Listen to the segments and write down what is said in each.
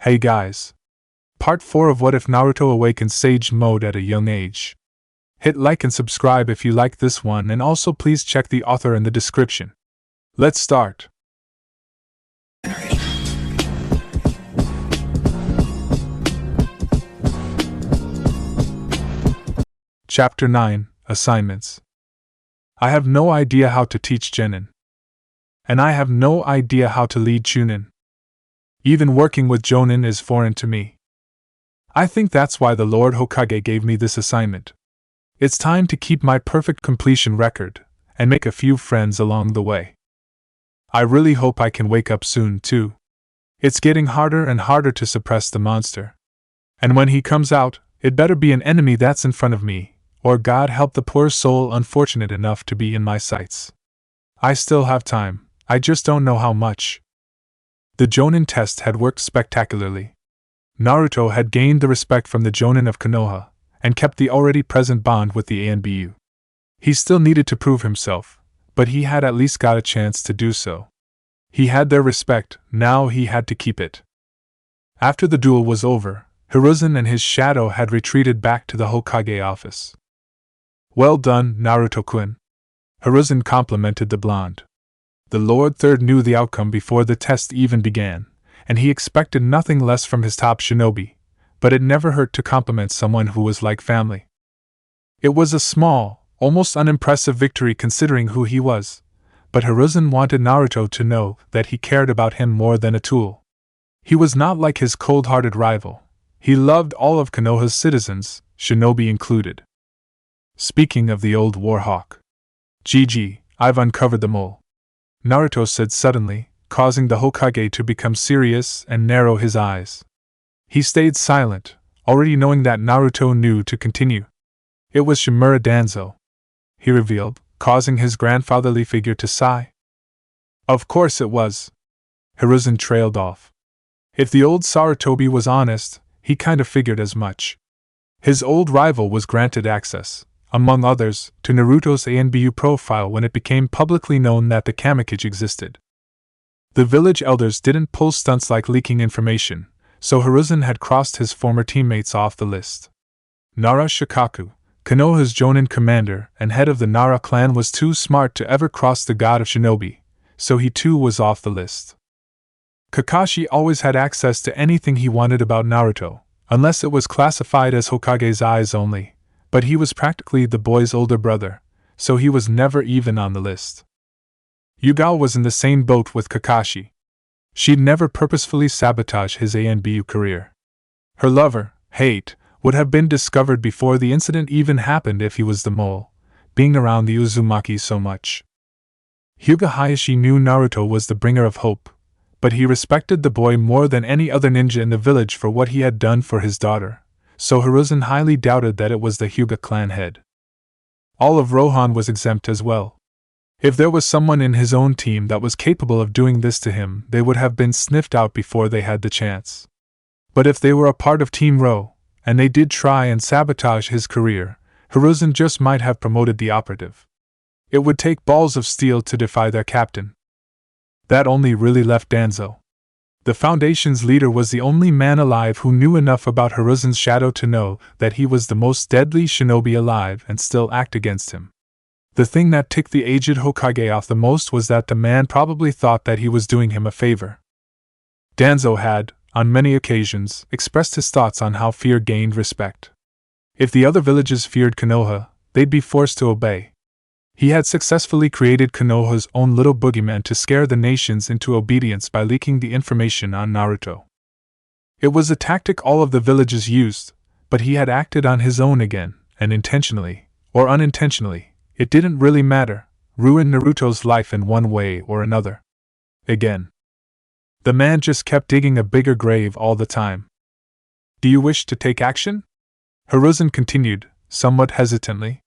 Hey guys! Part 4 of What If Naruto Awakens Sage Mode at a Young Age. Hit like and subscribe if you like this one, and also please check the author in the description. Let's start. Chapter 9, Assignments. I have no idea how to teach Genin. And I have no idea how to lead Chunin. Even working with Jonin is foreign to me. I think that's why the Lord Hokage gave me this assignment. It's time to keep my perfect completion record, and make a few friends along the way. I really hope I can wake up soon, too. It's getting harder and harder to suppress the monster. And when he comes out, it better be an enemy that's in front of me, or God help the poor soul unfortunate enough to be in my sights. I still have time, I just don't know how much. The Jonin test had worked spectacularly. Naruto had gained the respect from the Jonin of Konoha, and kept the already present bond with the ANBU. He still needed to prove himself, but he had at least got a chance to do so. He had their respect, now he had to keep it. After the duel was over, Hiruzen and his shadow had retreated back to the Hokage office. Well done, Naruto-kun. Hiruzen complimented the blonde. The Lord Third knew the outcome before the test even began, and he expected nothing less from his top shinobi, but it never hurt to compliment someone who was like family. It was a small, almost unimpressive victory considering who he was, but Hiruzen wanted Naruto to know that he cared about him more than a tool. He was not like his cold-hearted rival. He loved all of Konoha's citizens, shinobi included. Speaking of the old warhawk. GG, I've uncovered the mole. Naruto said suddenly, causing the Hokage to become serious and narrow his eyes. He stayed silent, already knowing that Naruto knew to continue. It was Shimura Danzo, he revealed, causing his grandfatherly figure to sigh. Of course it was. Hiruzen trailed off. If the old Sarutobi was honest, he kinda figured as much. His old rival was granted access, among others, to Naruto's ANBU profile when it became publicly known that the Kamikage existed. The village elders didn't pull stunts like leaking information, so Hiruzen had crossed his former teammates off the list. Nara Shikaku, Konoha's Jonin commander and head of the Nara clan, was too smart to ever cross the god of shinobi, so he too was off the list. Kakashi always had access to anything he wanted about Naruto, unless it was classified as Hokage's eyes only, but he was practically the boy's older brother, so he was never even on the list. Yugao was in the same boat with Kakashi. She'd never purposefully sabotage his ANBU career. Her lover, Hate, would have been discovered before the incident even happened if he was the mole, being around the Uzumaki so much. Hyuga Hayashi knew Naruto was the bringer of hope, but he respected the boy more than any other ninja in the village for what he had done for his daughter, so Hiruzen highly doubted that it was the Hyuga clan head. All of Rohan was exempt as well. If there was someone in his own team that was capable of doing this to him, they would have been sniffed out before they had the chance. But if they were a part of Team Ro, and they did try and sabotage his career, Hiruzen just might have promoted the operative. It would take balls of steel to defy their captain. That only really left Danzo. The Foundation's leader was the only man alive who knew enough about Hiruzen's shadow to know that he was the most deadly shinobi alive and still act against him. The thing that ticked the aged Hokage off the most was that the man probably thought that he was doing him a favor. Danzo had, on many occasions, expressed his thoughts on how fear gained respect. If the other villages feared Konoha, they'd be forced to obey. He had successfully created Konoha's own little boogeyman to scare the nations into obedience by leaking the information on Naruto. It was a tactic all of the villages used, but he had acted on his own again, and intentionally, or unintentionally, it didn't really matter, ruined Naruto's life in one way or another. Again. The man just kept digging a bigger grave all the time. Do you wish to take action? Hiruzen continued, somewhat hesitantly.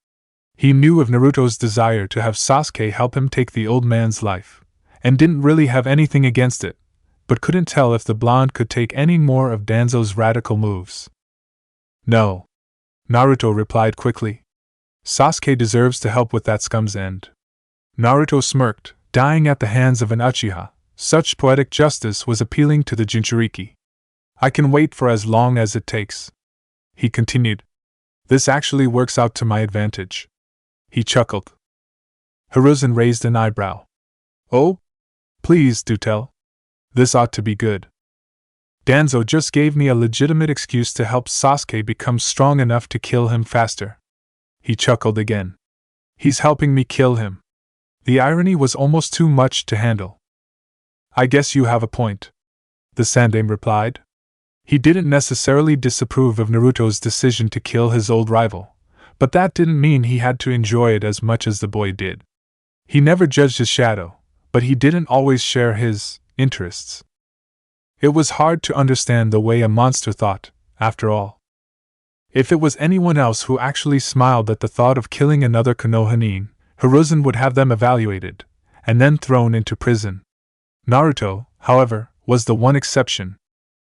He knew of Naruto's desire to have Sasuke help him take the old man's life, and didn't really have anything against it, but couldn't tell if the blonde could take any more of Danzo's radical moves. No. Naruto replied quickly. Sasuke deserves to help with that scum's end. Naruto smirked, dying at the hands of an Uchiha. Such poetic justice was appealing to the Jinchuriki. I can wait for as long as it takes. He continued. This actually works out to my advantage. He chuckled. Hiruzen raised an eyebrow. Oh? Please do tell. This ought to be good. Danzo just gave me a legitimate excuse to help Sasuke become strong enough to kill him faster. He chuckled again. He's helping me kill him. The irony was almost too much to handle. I guess you have a point, the Sandaime replied. He didn't necessarily disapprove of Naruto's decision to kill his old rival, but that didn't mean he had to enjoy it as much as the boy did. He never judged his shadow, but he didn't always share his interests. It was hard to understand the way a monster thought, after all. If it was anyone else who actually smiled at the thought of killing another Konohanin, Hiruzen would have them evaluated, and then thrown into prison. Naruto, however, was the one exception.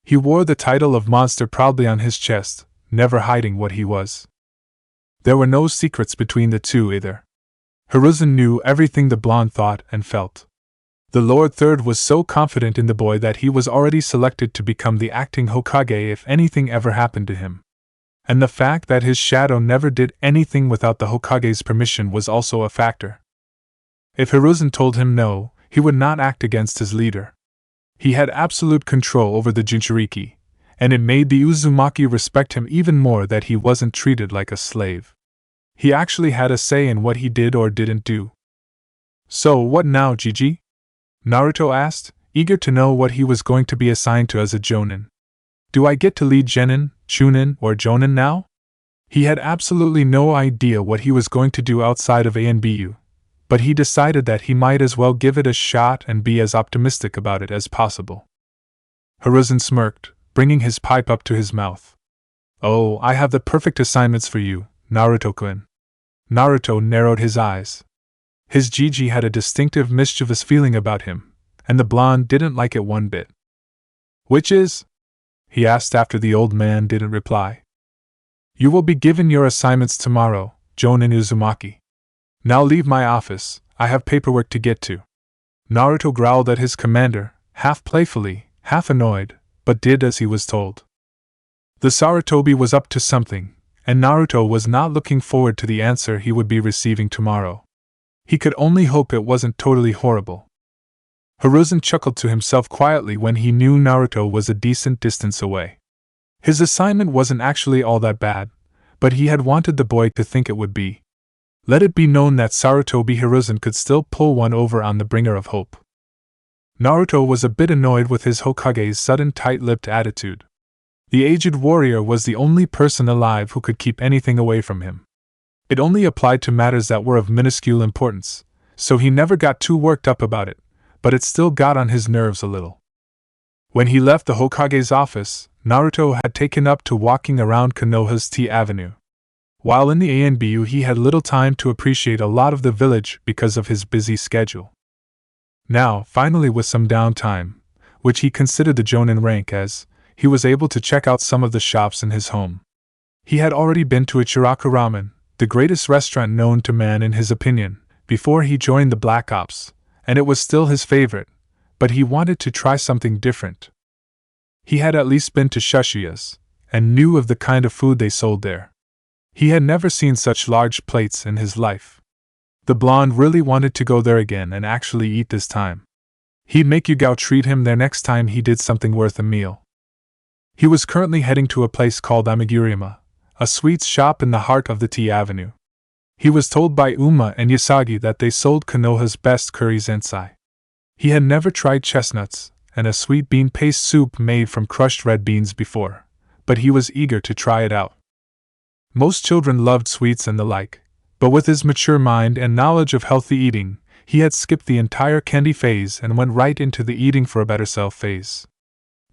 He wore the title of monster proudly on his chest, never hiding what he was. There were no secrets between the two either. Hiruzen knew everything the blonde thought and felt. The Lord Third was so confident in the boy that he was already selected to become the acting Hokage if anything ever happened to him. And the fact that his shadow never did anything without the Hokage's permission was also a factor. If Hiruzen told him no, he would not act against his leader. He had absolute control over the Jinchuriki, and it made the Uzumaki respect him even more that he wasn't treated like a slave. He actually had a say in what he did or didn't do. So what now, Gigi? Naruto asked, eager to know what he was going to be assigned to as a Jonin. Do I get to lead Genin, Chunin, or Jonin now? He had absolutely no idea what he was going to do outside of ANBU, but he decided that he might as well give it a shot and be as optimistic about it as possible. Hiruzen smirked, bringing his pipe up to his mouth. Oh, I have the perfect assignments for you, Naruto-kun. Naruto narrowed his eyes. His Gigi had a distinctive mischievous feeling about him, and the blonde didn't like it one bit. Which is? He asked after the old man didn't reply. You will be given your assignments tomorrow, Jonin Uzumaki. Now leave my office, I have paperwork to get to. Naruto growled at his commander, half playfully, half annoyed, but did as he was told. The Sarutobi was up to something, and Naruto was not looking forward to the answer he would be receiving tomorrow. He could only hope it wasn't totally horrible. Hiruzen chuckled to himself quietly when he knew Naruto was a decent distance away. His assignment wasn't actually all that bad, but he had wanted the boy to think it would be. Let it be known that Sarutobi Hiruzen could still pull one over on the bringer of hope. Naruto was a bit annoyed with his Hokage's sudden tight-lipped attitude. The aged warrior was the only person alive who could keep anything away from him. It only applied to matters that were of minuscule importance, so he never got too worked up about it, but it still got on his nerves a little. When he left the Hokage's office, Naruto had taken up to walking around Konoha's Tea Avenue. While in the ANBU, he had little time to appreciate a lot of the village because of his busy schedule. Now, finally with some downtime, which he considered the Jonin rank as, he was able to check out some of the shops in his home. He had already been to Ichiraku Ramen, the greatest restaurant known to man in his opinion, before he joined the Black Ops, and it was still his favorite, but he wanted to try something different. He had at least been to Shushuya's, and knew of the kind of food they sold there. He had never seen such large plates in his life. The blonde really wanted to go there again and actually eat this time. He'd make Yugao treat him there next time he did something worth a meal. He was currently heading to a place called Amiguruma, a sweets shop in the heart of the Tea Avenue. He was told by Uma and Yasagi that they sold Konoha's best curry zensai. He had never tried chestnuts and a sweet bean paste soup made from crushed red beans before, but he was eager to try it out. Most children loved sweets and the like, but with his mature mind and knowledge of healthy eating, he had skipped the entire candy phase and went right into the eating for a better self phase.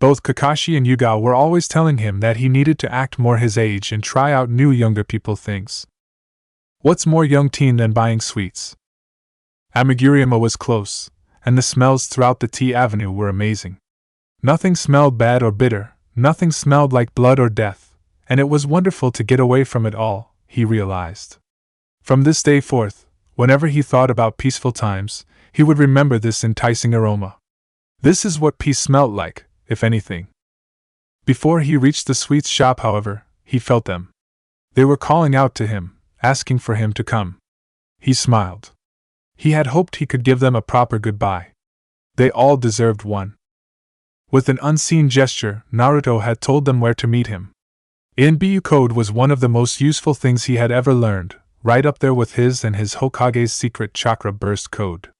Both Kakashi and Yugao were always telling him that he needed to act more his age and try out new younger people things. What's more young teen than buying sweets? Amiguruma was close, and the smells throughout the Tea Avenue were amazing. Nothing smelled bad or bitter, nothing smelled like blood or death, and it was wonderful to get away from it all, he realized. From this day forth, whenever he thought about peaceful times, he would remember this enticing aroma. This is what peace smelled like, if anything. Before he reached the sweets shop, however, he felt them. They were calling out to him, asking for him to come. He smiled. He had hoped he could give them a proper goodbye. They all deserved one. With an unseen gesture, Naruto had told them where to meet him. ANBU code was one of the most useful things he had ever learned, right up there with his and his Hokage's secret chakra burst code.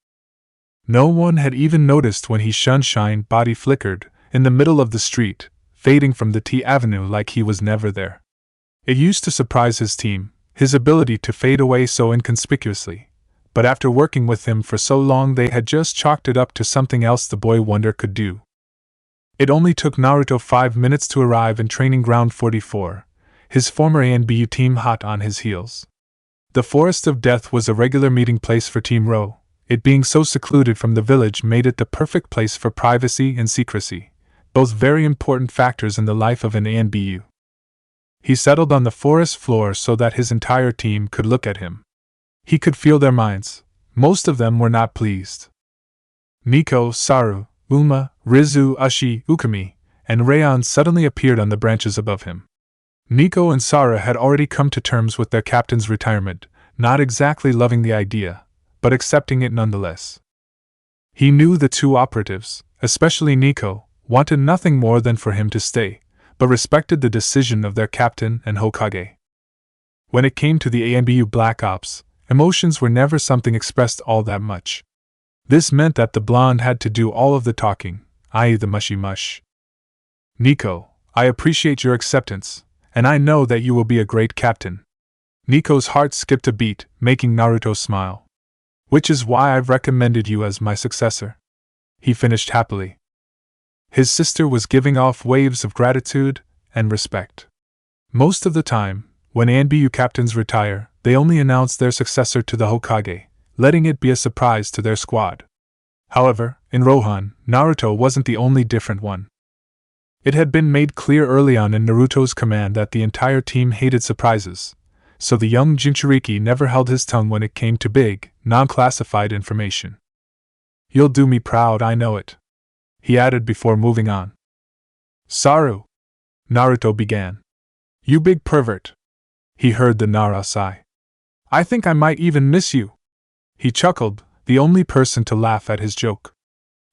No one had even noticed when his sunshine body flickered in the middle of the street, fading from the T Avenue like he was never there. It used to surprise his team, his ability to fade away so inconspicuously, but after working with him for so long they had just chalked it up to something else the boy wonder could do. It only took Naruto 5 minutes to arrive in Training Ground 44, his former ANBU team hot on his heels. The Forest of Death was a regular meeting place for Team Ro. It being so secluded from the village made it the perfect place for privacy and secrecy, both very important factors in the life of an ANBU. He settled on the forest floor so that his entire team could look at him. He could feel their minds. Most of them were not pleased. Nico, Saru, Uma, Rizu, Ashi, Ukami, and Rayon suddenly appeared on the branches above him. Nico and Sara had already come to terms with their captain's retirement, not exactly loving the idea, but accepting it nonetheless. He knew the two operatives, especially Nico, wanted nothing more than for him to stay, but respected the decision of their captain and Hokage. When it came to the ANBU Black Ops, emotions were never something expressed all that much. This meant that the blonde had to do all of the talking, i.e. the mushy mush. Nico, I appreciate your acceptance, and I know that you will be a great captain. Nico's heart skipped a beat, making Naruto smile. Which is why I've recommended you as my successor. He finished happily. His sister was giving off waves of gratitude and respect. Most of the time, when ANBU captains retire, they only announce their successor to the Hokage, letting it be a surprise to their squad. However, in Rohan, Naruto wasn't the only different one. It had been made clear early on in Naruto's command that the entire team hated surprises, so the young Jinchuriki never held his tongue when it came to big, non-classified information. You'll do me proud, I know it, he added before moving on. Saru, Naruto began. You big pervert. He heard the Nara sigh. I think I might even miss you. He chuckled, the only person to laugh at his joke.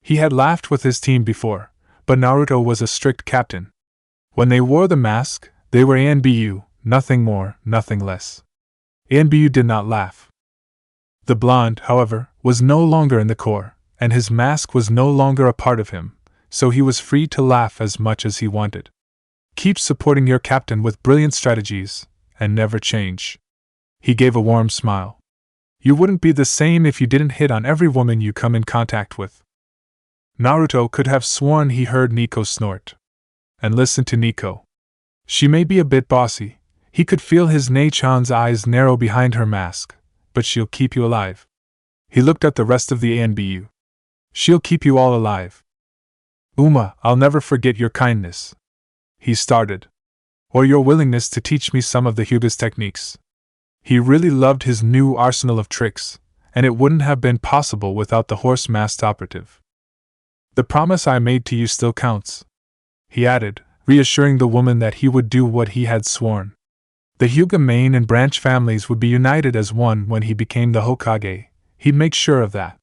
He had laughed with his team before, but Naruto was a strict captain. When they wore the mask, they were ANBU, nothing more, nothing less. ANBU did not laugh. The blonde, however, was no longer in the Corps, and his mask was no longer a part of him, so he was free to laugh as much as he wanted. Keep supporting your captain with brilliant strategies, and never change. He gave a warm smile. You wouldn't be the same if you didn't hit on every woman you come in contact with. Naruto could have sworn he heard Nico snort. And listen to Nico. She may be a bit bossy. He could feel his Nei-chan's eyes narrow behind her mask, but she'll keep you alive. He looked at the rest of the ANBU. She'll keep you all alive. Uma, I'll never forget your kindness. He started. Or your willingness to teach me some of the Hyuga's techniques. He really loved his new arsenal of tricks, and it wouldn't have been possible without the horse-masked operative. The promise I made to you still counts, he added, reassuring the woman that he would do what he had sworn. The Hyuga main and branch families would be united as one when he became the Hokage. He'd make sure of that.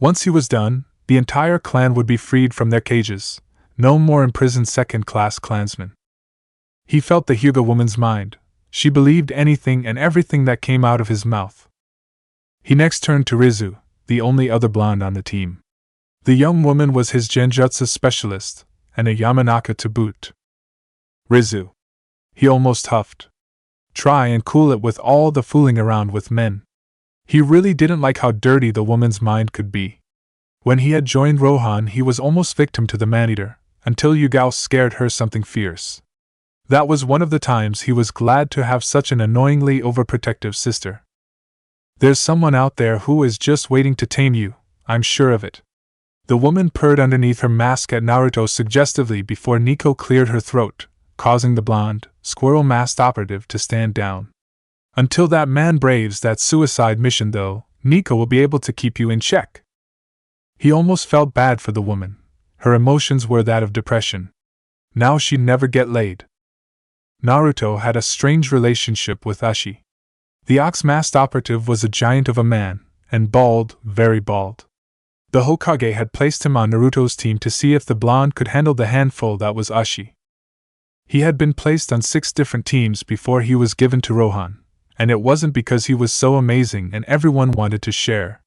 Once he was done, the entire clan would be freed from their cages, no more imprisoned second-class clansmen. He felt the Hyuga woman's mind. She believed anything and everything that came out of his mouth. He next turned to Rizu, the only other blonde on the team. The young woman was his genjutsu specialist, and a Yamanaka to boot. Rizu. He almost huffed. Try and cool it with all the fooling around with men. He really didn't like how dirty the woman's mind could be. When he had joined Rohan, he was almost victim to the man-eater, until Yugao scared her something fierce. That was one of the times he was glad to have such an annoyingly overprotective sister. There's someone out there who is just waiting to tame you, I'm sure of it. The woman purred underneath her mask at Naruto suggestively before Nico cleared her throat, causing the blonde, squirrel-masked operative to stand down. Until that man braves that suicide mission though, Nico will be able to keep you in check. He almost felt bad for the woman. Her emotions were that of depression. Now she'd never get laid. Naruto had a strange relationship with Ashi. The ox-masked operative was a giant of a man, and bald, very bald. The Hokage had placed him on Naruto's team to see if the blonde could handle the handful that was Ashi. He had been placed on 6 different teams before he was given to Rohan, and it wasn't because he was so amazing and everyone wanted to share.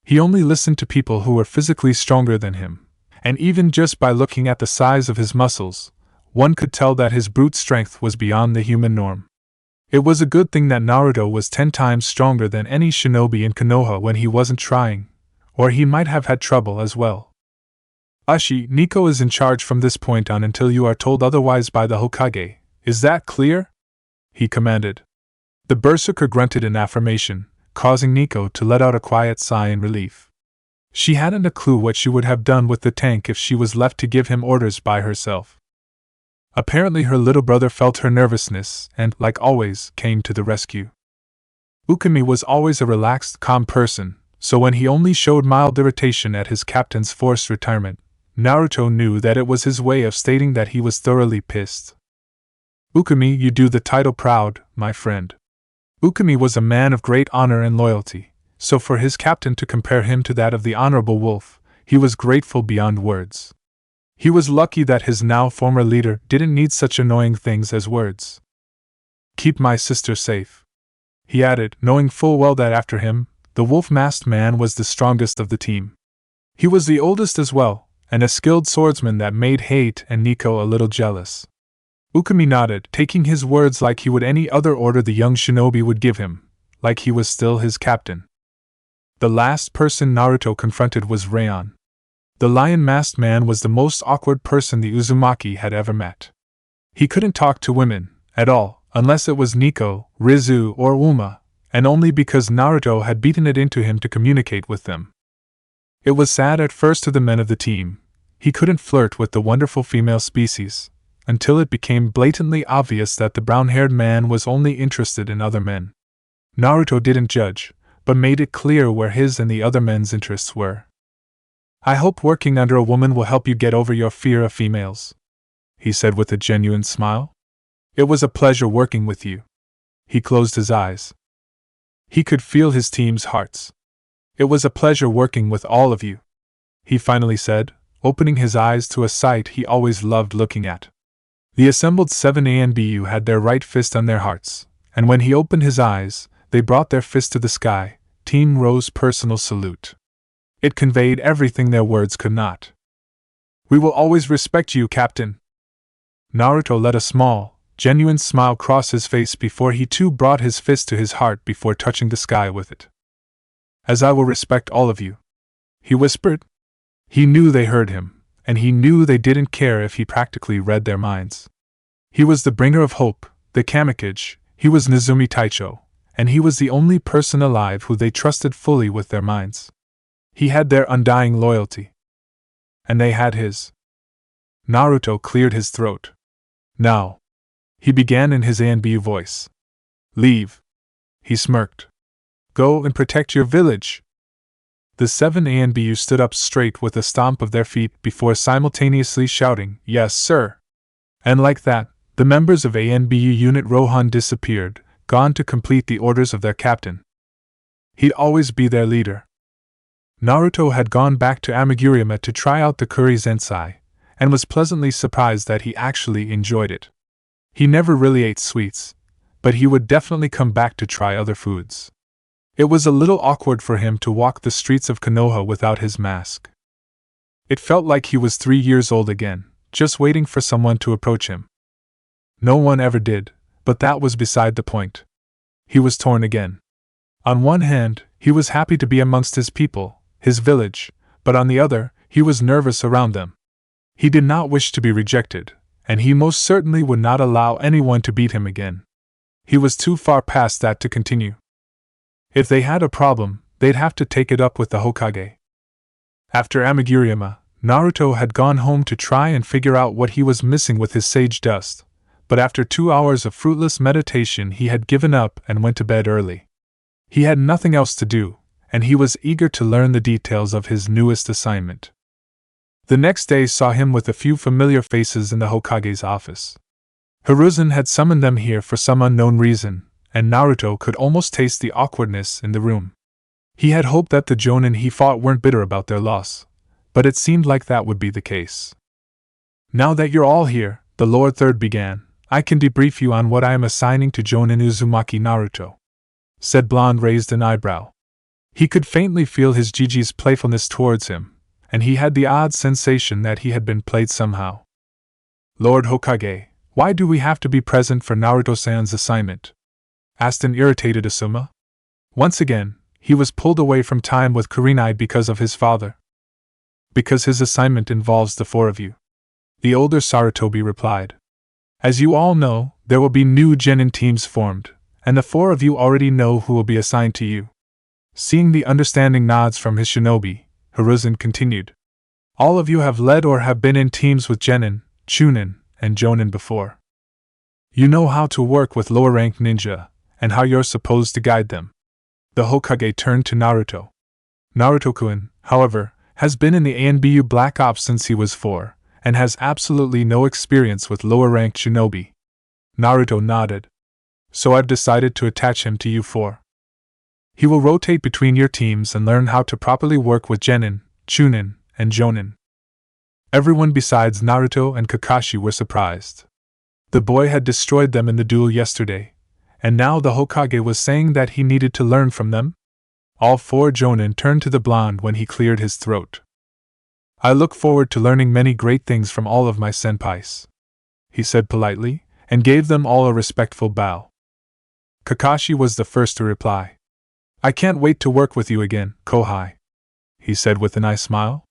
He only listened to people who were physically stronger than him, and even just by looking at the size of his muscles, one could tell that his brute strength was beyond the human norm. It was a good thing that Naruto was 10 times stronger than any shinobi in Konoha when he wasn't trying, or he might have had trouble as well. Ashi, Nico is in charge from this point on until you are told otherwise by the Hokage. Is that clear? He commanded. The berserker grunted in affirmation, causing Nico to let out a quiet sigh in relief. She hadn't a clue what she would have done with the tank if she was left to give him orders by herself. Apparently her little brother felt her nervousness and, like always, came to the rescue. Ukami was always a relaxed, calm person, so when he only showed mild irritation at his captain's forced retirement, Naruto knew that it was his way of stating that he was thoroughly pissed. Ukami, you do the title proud, my friend. Ukami was a man of great honor and loyalty, so for his captain to compare him to that of the Honorable Wolf, he was grateful beyond words. He was lucky that his now former leader didn't need such annoying things as words. Keep my sister safe, he added, knowing full well that after him, the wolf-masked man was the strongest of the team. He was the oldest as well, and a skilled swordsman that made Hate and Nico a little jealous. Ukami nodded, taking his words like he would any other order the young shinobi would give him, like he was still his captain. The last person Naruto confronted was Rayon. The lion-masked man was the most awkward person the Uzumaki had ever met. He couldn't talk to women, at all, unless it was Nico, Rizu, or Uma, and only because Naruto had beaten it into him to communicate with them. It was sad at first to the men of the team. He couldn't flirt with the wonderful female species, until it became blatantly obvious that the brown-haired man was only interested in other men. Naruto didn't judge, but made it clear where his and the other men's interests were. I hope working under a woman will help you get over your fear of females, he said with a genuine smile. It was a pleasure working with you. He closed his eyes. He could feel his team's hearts. It was a pleasure working with all of you, he finally said, opening his eyes to a sight he always loved looking at. The assembled 7 ANBU had their right fist on their hearts, and when he opened his eyes, they brought their fist to the sky. Team Rose personal salute. It conveyed everything their words could not. We will always respect you, Captain. Naruto let a small, genuine smile cross his face before he too brought his fist to his heart before touching the sky with it. As I will respect all of you, he whispered. He knew they heard him, and he knew they didn't care if he practically read their minds. He was the bringer of hope, the Kamikage, he was Nezumi Taicho, and he was the only person alive who they trusted fully with their minds. He had their undying loyalty. And they had his. Naruto cleared his throat. Now, he began in his ANBU voice. Leave. He smirked. Go and protect your village. The 7 ANBU stood up straight with a stomp of their feet before simultaneously shouting, Yes, sir. And like that, the members of ANBU Unit Rohan disappeared, gone to complete the orders of their captain. He'd always be their leader. Naruto had gone back to Amigurumi to try out the curry zensai, and was pleasantly surprised that he actually enjoyed it. He never really ate sweets, but he would definitely come back to try other foods. It was a little awkward for him to walk the streets of Konoha without his mask. It felt like he was 3 years old again, just waiting for someone to approach him. No one ever did, but that was beside the point. He was torn again. On one hand, he was happy to be amongst his people, his village, but on the other, he was nervous around them. He did not wish to be rejected, and he most certainly would not allow anyone to beat him again. He was too far past that to continue. If they had a problem, they'd have to take it up with the Hokage. After Amigurumi, Naruto had gone home to try and figure out what he was missing with his sage dust, but after 2 hours of fruitless meditation he had given up and went to bed early. He had nothing else to do, and he was eager to learn the details of his newest assignment. The next day saw him with a few familiar faces in the Hokage's office. Hiruzen had summoned them here for some unknown reason, and Naruto could almost taste the awkwardness in the room. He had hoped that the Jonin he fought weren't bitter about their loss, but it seemed like that would be the case. Now that you're all here, the Lord Third began, I can debrief you on what I am assigning to Jonin Uzumaki Naruto, said Blonde raised an eyebrow. He could faintly feel his Gigi's playfulness towards him, and he had the odd sensation that he had been played somehow. Lord Hokage, why do we have to be present for Naruto-san's assignment? Asked an irritated Asuma. Once again, he was pulled away from time with Kurenai because of his father. Because his assignment involves the four of you, the older Sarutobi replied. As you all know, there will be new genin teams formed, and the four of you already know who will be assigned to you. Seeing the understanding nods from his shinobi, Hiruzen continued. All of you have led or have been in teams with genin, chunin, and jonin before. You know how to work with lower-ranked ninja, and how you're supposed to guide them. The Hokage turned to Naruto. Naruto-kun, however, has been in the ANBU Black Ops since he was 4, and has absolutely no experience with lower-ranked shinobi. Naruto nodded. So I've decided to attach him to you four. He will rotate between your teams and learn how to properly work with genin, chunin, and jonin. Everyone besides Naruto and Kakashi were surprised. The boy had destroyed them in the duel yesterday, and now the Hokage was saying that he needed to learn from them? All four jonin turned to the blonde when he cleared his throat. I look forward to learning many great things from all of my senpais, he said politely, and gave them all a respectful bow. Kakashi was the first to reply. I can't wait to work with you again, Kohai, he said with a nice smile.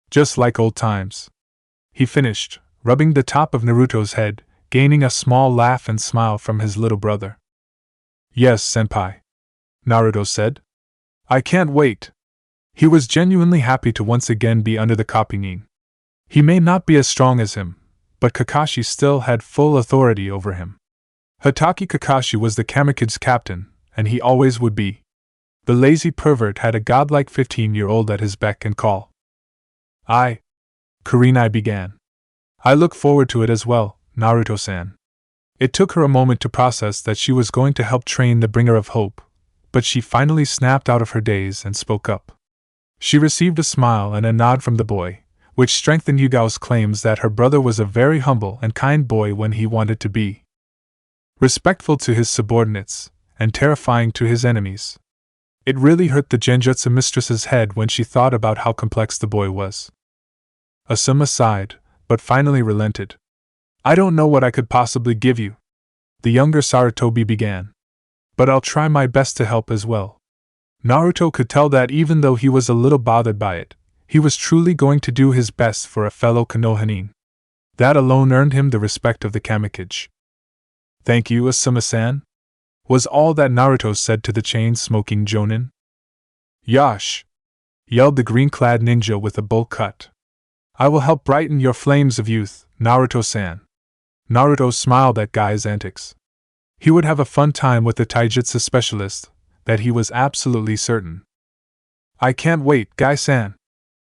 Just like old times. He finished, rubbing the top of Naruto's head, gaining a small laugh and smile from his little brother. Yes, senpai, Naruto said. I can't wait. He was genuinely happy to once again be under the Kapinin. He may not be as strong as him, but Kakashi still had full authority over him. Hatake Kakashi was the Kamikaze's captain, and he always would be. The lazy pervert had a godlike 15-year-old at his beck and call. Kurenai began. I look forward to it as well, Naruto-san. It took her a moment to process that she was going to help train the bringer of hope, but she finally snapped out of her daze and spoke up. She received a smile and a nod from the boy, which strengthened Yugao's claims that her brother was a very humble and kind boy when he wanted to be. Respectful to his subordinates, and terrifying to his enemies. It really hurt the Genjutsu mistress's head when she thought about how complex the boy was. Asuma sighed, but finally relented. I don't know what I could possibly give you, the younger Sarutobi began. But I'll try my best to help as well. Naruto could tell that even though he was a little bothered by it, he was truly going to do his best for a fellow Konohanin. That alone earned him the respect of the Kamikage. Thank you, Asuma-san, was all that Naruto said to the chain-smoking jonin. Yash! Yelled the green-clad ninja with a bowl cut. I will help brighten your flames of youth, Naruto-san. Naruto smiled at Guy's antics. He would have a fun time with the taijutsu specialist, that he was absolutely certain. I can't wait, Guy-san,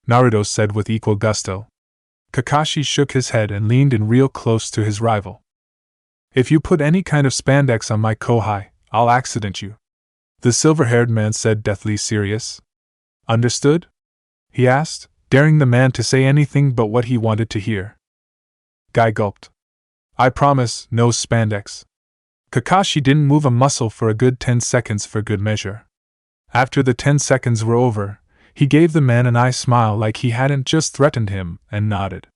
Naruto said with equal gusto. Kakashi shook his head and leaned in real close to his rival. If you put any kind of spandex on my Kohai, I'll accident you, the silver-haired man said, deathly serious. Understood? He asked, daring the man to say anything but what he wanted to hear. Guy gulped. I promise, no spandex. Kakashi didn't move a muscle for a good 10 seconds for good measure. After the 10 seconds were over, he gave the man an eye smile like he hadn't just threatened him, and nodded.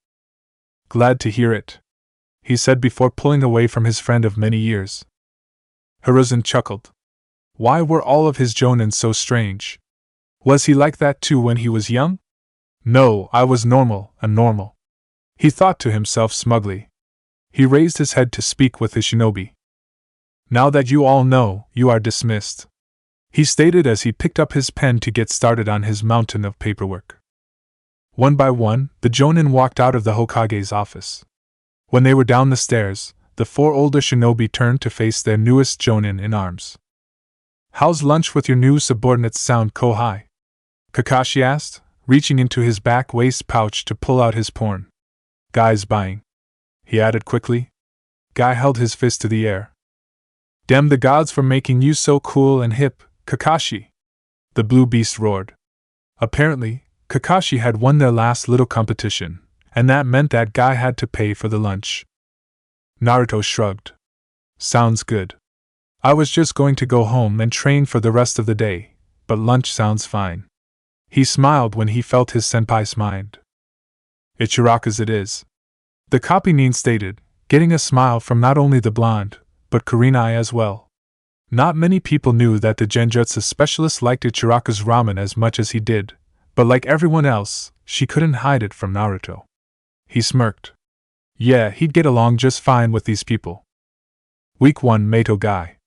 Glad to hear it, he said before pulling away from his friend of many years. Hiruzen chuckled. Why were all of his jonin so strange? Was he like that too when he was young? No, I was normal, he thought to himself smugly. He raised his head to speak with his shinobi. Now that you all know, you are dismissed, he stated as he picked up his pen to get started on his mountain of paperwork. One by one, the jonin walked out of the Hokage's office. When they were down the stairs, the four older shinobi turned to face their newest jonin in arms. How's lunch with your new subordinates sound, Kohai? Kakashi asked, reaching into his back waist pouch to pull out his porn. Guy's buying, he added quickly. Guy held his fist to the air. Damn the gods for making you so cool and hip, Kakashi! The blue beast roared. Apparently, Kakashi had won their last little competition, and that meant that Guy had to pay for the lunch. Naruto shrugged. Sounds good. I was just going to go home and train for the rest of the day, but lunch sounds fine. He smiled when he felt his senpai's mind. Ichiraku's it is. The copy-nin stated, getting a smile from not only the blonde, but Kurenai as well. Not many people knew that the genjutsu specialist liked Ichiraku's ramen as much as he did, but like everyone else, she couldn't hide it from Naruto. He smirked. Yeah, he'd get along just fine with these people. Week 1 Meito Guy.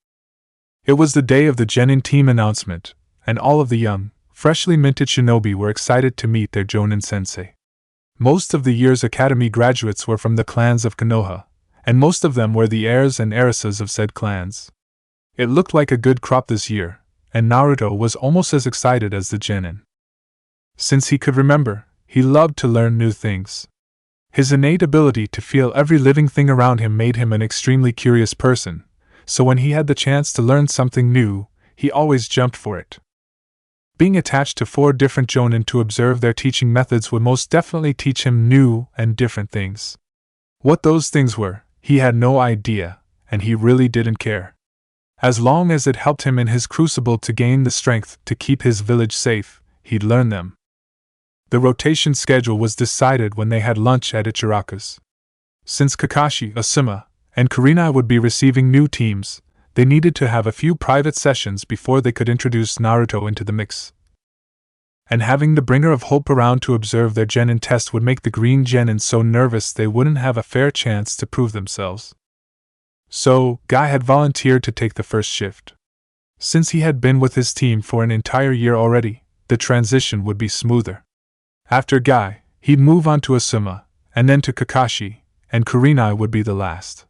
It was the day of the Genin team announcement, and all of the young, freshly minted shinobi were excited to meet their Jonin sensei. Most of the year's academy graduates were from the clans of Konoha, and most of them were the heirs and heiresses of said clans. It looked like a good crop this year, and Naruto was almost as excited as the Genin. Since he could remember, he loved to learn new things. His innate ability to feel every living thing around him made him an extremely curious person, so when he had the chance to learn something new, he always jumped for it. Being attached to 4 different Jonin to observe their teaching methods would most definitely teach him new and different things. What those things were, he had no idea, and he really didn't care. As long as it helped him in his crucible to gain the strength to keep his village safe, he'd learn them. The rotation schedule was decided when they had lunch at Ichiraku's. Since Kakashi, Asuma, and Kurenai would be receiving new teams, they needed to have a few private sessions before they could introduce Naruto into the mix. And having the Bringer of Hope around to observe their Genin test would make the Green Genin so nervous they wouldn't have a fair chance to prove themselves. So, Guy had volunteered to take the first shift. Since he had been with his team for an entire year already, the transition would be smoother. After Guy, he'd move on to Asuma, and then to Kakashi, and Kurenai would be the last.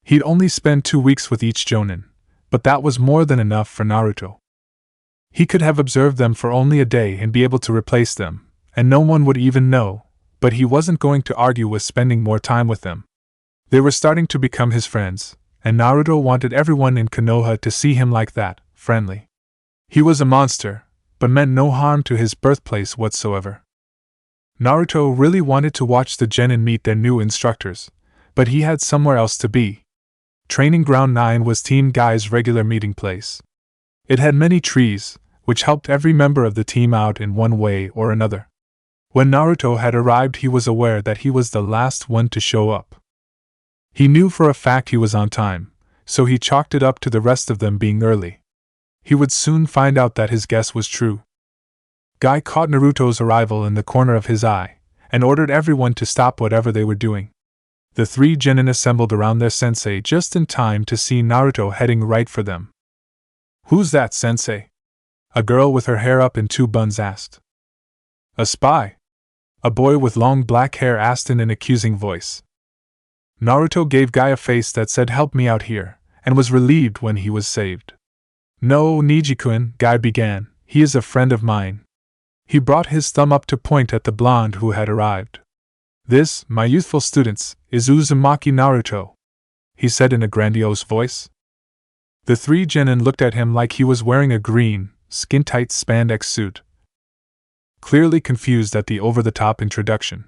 He'd only spend 2 weeks with each Jonin, but that was more than enough for Naruto. He could have observed them for only a day and be able to replace them, and no one would even know, but he wasn't going to argue with spending more time with them. They were starting to become his friends, and Naruto wanted everyone in Konoha to see him like that, friendly. He was a monster, but meant no harm to his birthplace whatsoever. Naruto really wanted to watch the Genin meet their new instructors, but he had somewhere else to be. Training Ground 9 was Team Guy's regular meeting place. It had many trees, which helped every member of the team out in one way or another. When Naruto had arrived, he was aware that he was the last one to show up. He knew for a fact he was on time, so he chalked it up to the rest of them being early. He would soon find out that his guess was true. Guy caught Naruto's arrival in the corner of his eye, and ordered everyone to stop whatever they were doing. The 3 Genin assembled around their sensei just in time to see Naruto heading right for them. "Who's that, sensei?" a girl with her hair up in 2 buns asked. "A spy?" a boy with long black hair asked in an accusing voice. Naruto gave Guy a face that said "help me out here," and was relieved when he was saved. "No, Niji-kun," Guy began, "he is a friend of mine." He brought his thumb up to point at the blonde who had arrived. "This, my youthful students, is Uzumaki Naruto," he said in a grandiose voice. The 3 Genin looked at him like he was wearing a green, skin-tight spandex suit, clearly confused at the over-the-top introduction.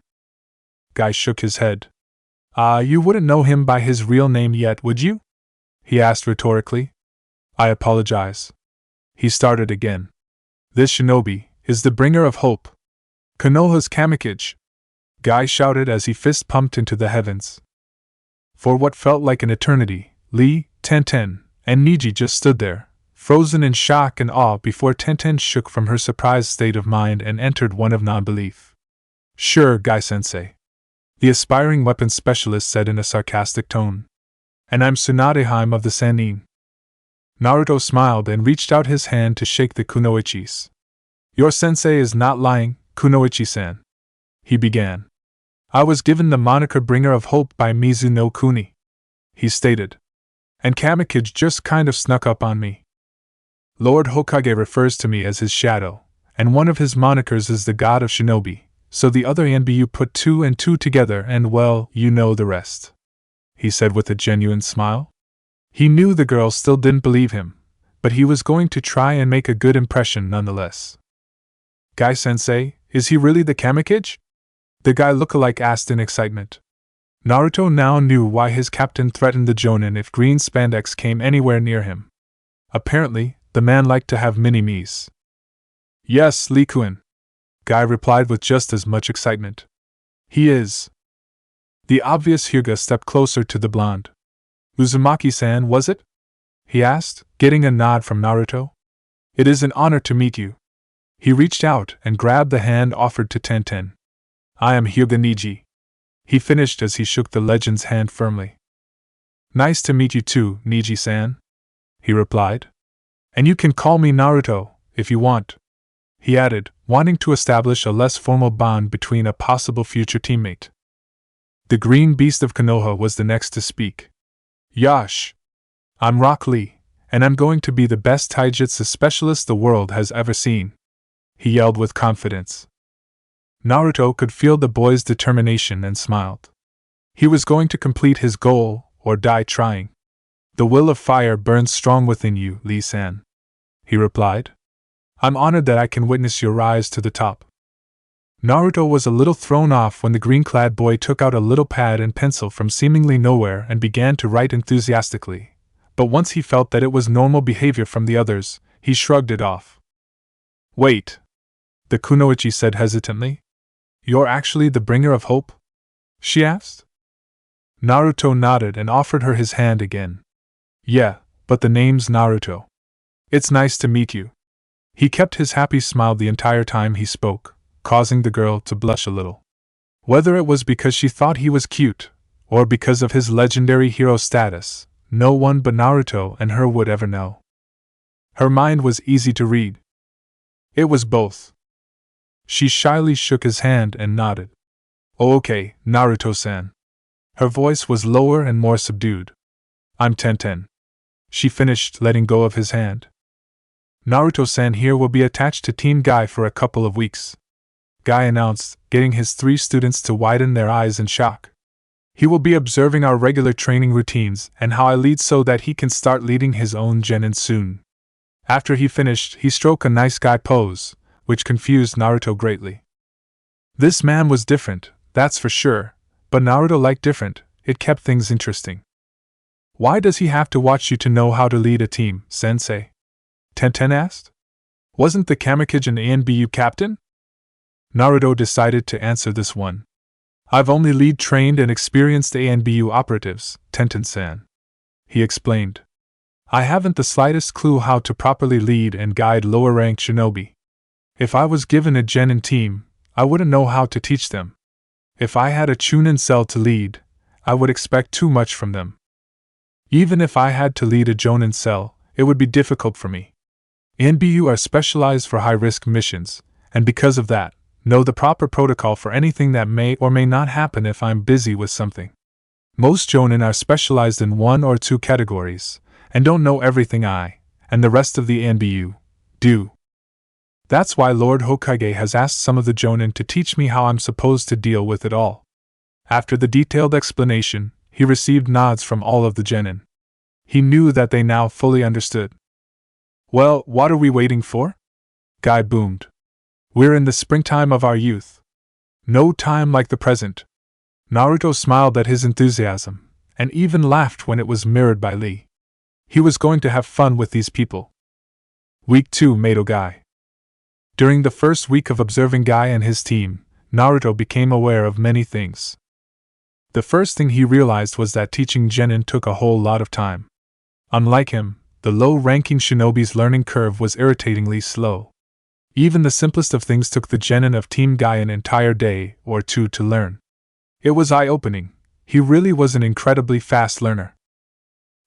Guy shook his head. You wouldn't know him by his real name yet, would you?" he asked rhetorically. "I apologize." He started again. "This shinobi is the Bringer of Hope. Konoha's Kamikage," Guy shouted as he fist-pumped into the heavens. For what felt like an eternity, Lee, Tenten, and Niji just stood there, frozen in shock and awe before Tenten shook from her surprised state of mind and entered one of non-belief. "Sure, Guy-sensei," the aspiring weapons specialist said in a sarcastic tone. "And I'm Tsunadeheim of the Sannin." Naruto smiled and reached out his hand to shake the kunoichis. "Your sensei is not lying, Kunoichi-san," he began. "I was given the moniker Bringer of Hope by Mizuno Kuni," he stated. "And Kamikage just kind of snuck up on me. Lord Hokage refers to me as his shadow, and one of his monikers is the God of Shinobi, so the other NBU put two and two together and well, you know the rest," he said with a genuine smile. He knew the girl still didn't believe him, but he was going to try and make a good impression nonetheless. "Guy-sensei, is he really the Kamikage?" the guy lookalike asked in excitement. Naruto now knew why his captain threatened the Jonin if green spandex came anywhere near him. Apparently, the man liked to have mini-me's. "Yes, Lee-kun," Guy replied with just as much excitement. "He is." The obvious Hyuga stepped closer to the blonde. "Uzumaki-san, was it?" he asked, getting a nod from Naruto. "It is an honor to meet you." He reached out and grabbed the hand offered to Tenten. "I am Hyuga Niji," he finished as he shook the legend's hand firmly. "Nice to meet you too, Niji-san," he replied. "And you can call me Naruto, if you want," he added, wanting to establish a less formal bond between a possible future teammate. The green beast of Konoha was the next to speak. "Yash! I'm Rock Lee, and I'm going to be the best taijutsu specialist the world has ever seen," he yelled with confidence. Naruto could feel the boy's determination and smiled. He was going to complete his goal, or die trying. "The will of fire burns strong within you, Lee-san," he replied. "I'm honored that I can witness your rise to the top." Naruto was a little thrown off when the green-clad boy took out a little pad and pencil from seemingly nowhere and began to write enthusiastically, but once he felt that it was normal behavior from the others, he shrugged it off. "Wait," the kunoichi said hesitantly. "You're actually the bringer of hope?" she asked. Naruto nodded and offered her his hand again. "Yeah, but the name's Naruto. It's nice to meet you." He kept his happy smile the entire time he spoke, causing the girl to blush a little. Whether it was because she thought he was cute, or because of his legendary hero status, no one but Naruto and her would ever know. Her mind was easy to read. It was both. She shyly shook his hand and nodded. "Oh, okay, Naruto-san." Her voice was lower and more subdued. "I'm Tenten." She finished, letting go of his hand. "Naruto-san here will be attached to Team Guy for a couple of weeks," Guy announced, getting his 3 students to widen their eyes in shock. "He will be observing our regular training routines and how I lead so that he can start leading his own genin soon." After he finished, he stroked a nice guy pose, which confused Naruto greatly. This man was different, that's for sure, but Naruto liked different. It kept things interesting. "Why does he have to watch you to know how to lead a team, sensei?" Tenten asked. "Wasn't the Kamikage an ANBU captain?" Naruto decided to answer this one. "I've only lead-trained and experienced ANBU operatives, Tenten-san," he explained. "I haven't the slightest clue how to properly lead and guide lower-ranked shinobi. If I was given a genin team, I wouldn't know how to teach them. If I had a chunin cell to lead, I would expect too much from them. Even if I had to lead a jonin cell, it would be difficult for me. ANBU are specialized for high-risk missions, and because of that, know the proper protocol for anything that may or may not happen if I'm busy with something. Most jonin are specialized in 1 or 2 categories, and don't know everything I, and the rest of the ANBU, do. That's why Lord Hokage has asked some of the jonin to teach me how I'm supposed to deal with it all." After the detailed explanation, he received nods from all of the genin. He knew that they now fully understood. "Well, what are we waiting for?" Guy boomed. "We're in the springtime of our youth. No time like the present." Naruto smiled at his enthusiasm, and even laughed when it was mirrored by Lee. He was going to have fun with these people. Week 2 Mato Guy. During the first week of observing Guy and his team, Naruto became aware of many things. The first thing he realized was that teaching genin took a whole lot of time. Unlike him, the low-ranking shinobi's learning curve was irritatingly slow. Even the simplest of things took the genin of Team Guy an entire day or 2 to learn. It was eye-opening. He really was an incredibly fast learner.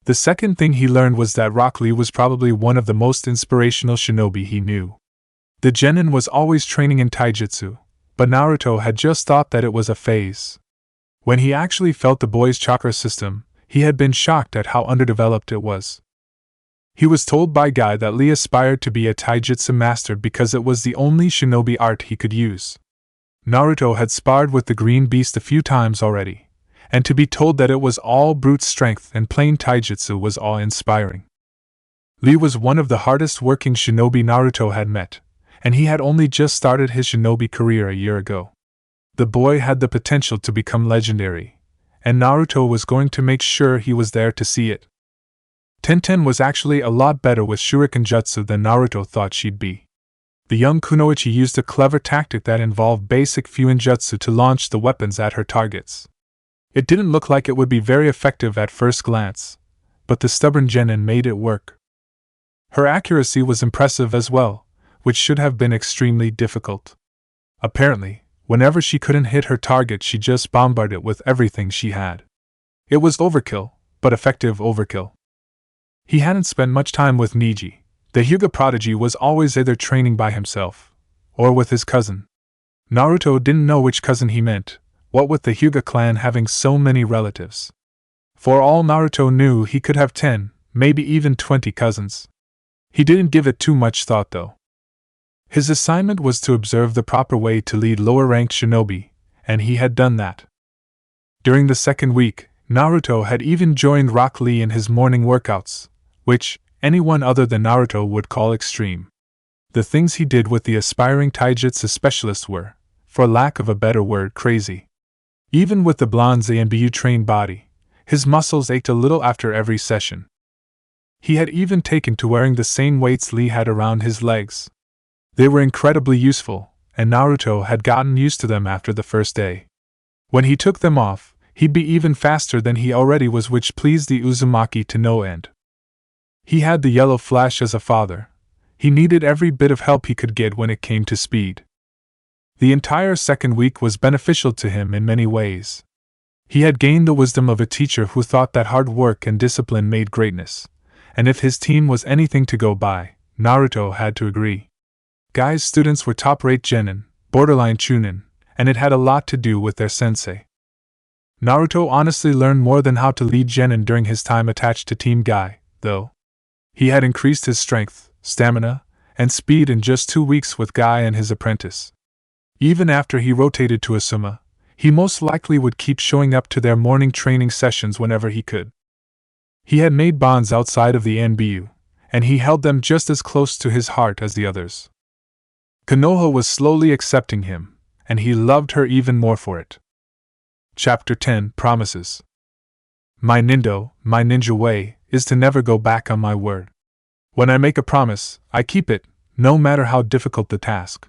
The second thing he learned was that Rock Lee was probably one of the most inspirational shinobi he knew. The genin was always training in taijutsu, but Naruto had just thought that it was a phase. When he actually felt the boy's chakra system, he had been shocked at how underdeveloped it was. He was told by Guy that Lee aspired to be a taijutsu master because it was the only shinobi art he could use. Naruto had sparred with the green beast a few times already, and to be told that it was all brute strength and plain taijutsu was awe-inspiring. Lee was one of the hardest working shinobi Naruto had met, and he had only just started his shinobi career a year ago. The boy had the potential to become legendary, and Naruto was going to make sure he was there to see it. Tenten was actually a lot better with shuriken jutsu than Naruto thought she'd be. The young kunoichi used a clever tactic that involved basic fuin jutsu to launch the weapons at her targets. It didn't look like it would be very effective at first glance, but the stubborn genin made it work. Her accuracy was impressive as well, which should have been extremely difficult. Apparently, whenever she couldn't hit her target, she just bombarded it with everything she had. It was overkill, but effective overkill. He hadn't spent much time with Niji. The Hyuga prodigy was always either training by himself, or with his cousin. Naruto didn't know which cousin he meant, what with the Hyuga clan having so many relatives. For all Naruto knew, he could have 10, maybe even 20 cousins. He didn't give it too much thought though. His assignment was to observe the proper way to lead lower-ranked shinobi, and he had done that. During the second week, Naruto had even joined Rock Lee in his morning workouts, which anyone other than Naruto would call extreme. The things he did with the aspiring taijutsu specialist were, for lack of a better word, crazy. Even with the blonde Zanbu-trained body, his muscles ached a little after every session. He had even taken to wearing the same weights Lee had around his legs. They were incredibly useful, and Naruto had gotten used to them after the first day. When he took them off, he'd be even faster than he already was, which pleased the Uzumaki to no end. He had the yellow flash as a father. He needed every bit of help he could get when it came to speed. The entire second week was beneficial to him in many ways. He had gained the wisdom of a teacher who thought that hard work and discipline made greatness, and if his team was anything to go by, Naruto had to agree. Guy's students were top-rate genin, borderline chunin, and it had a lot to do with their sensei. Naruto honestly learned more than how to lead genin during his time attached to Team Guy, though. He had increased his strength, stamina, and speed in just 2 weeks with Guy and his apprentice. Even after he rotated to Asuma, he most likely would keep showing up to their morning training sessions whenever he could. He had made bonds outside of the NBU, and he held them just as close to his heart as the others. Konoha was slowly accepting him, and he loved her even more for it. Chapter 10 Promises. My ninja way, is to never go back on my word. When I make a promise, I keep it, no matter how difficult the task.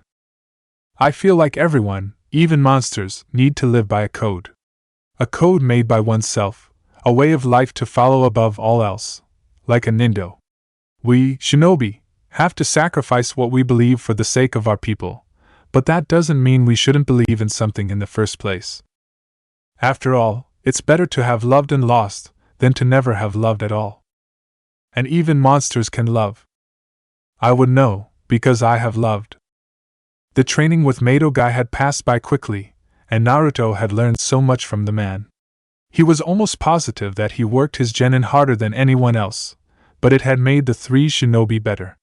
I feel like everyone, even monsters, need to live by a code. A code made by oneself, a way of life to follow above all else, like a nindo. We, shinobi, have to sacrifice what we believe for the sake of our people, but that doesn't mean we shouldn't believe in something in the first place. After all, it's better to have loved and lost than to never have loved at all. And even monsters can love. I would know, because I have loved. The training with Mato Guy had passed by quickly, and Naruto had learned so much from the man. He was almost positive that he worked his genin harder than anyone else, but it had made the 3 shinobi better.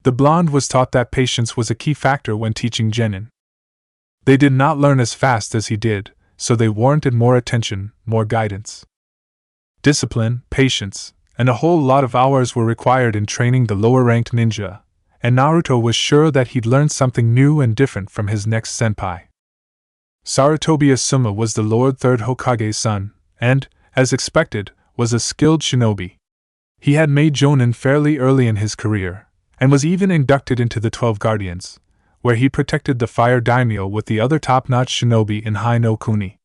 The blonde was taught that patience was a key factor when teaching genin. They did not learn as fast as he did, so they warranted more attention, more guidance. Discipline, patience, and a whole lot of hours were required in training the lower-ranked ninja, and Naruto was sure that he'd learn something new and different from his next senpai. Sarutobi Asuma was the Lord Third Hokage's son, and, as expected, was a skilled shinobi. He had made Jonin fairly early in his career, and was even inducted into the 12 Guardians, where he protected the Fire Daimyo with the other top-notch shinobi in Hai no Kuni.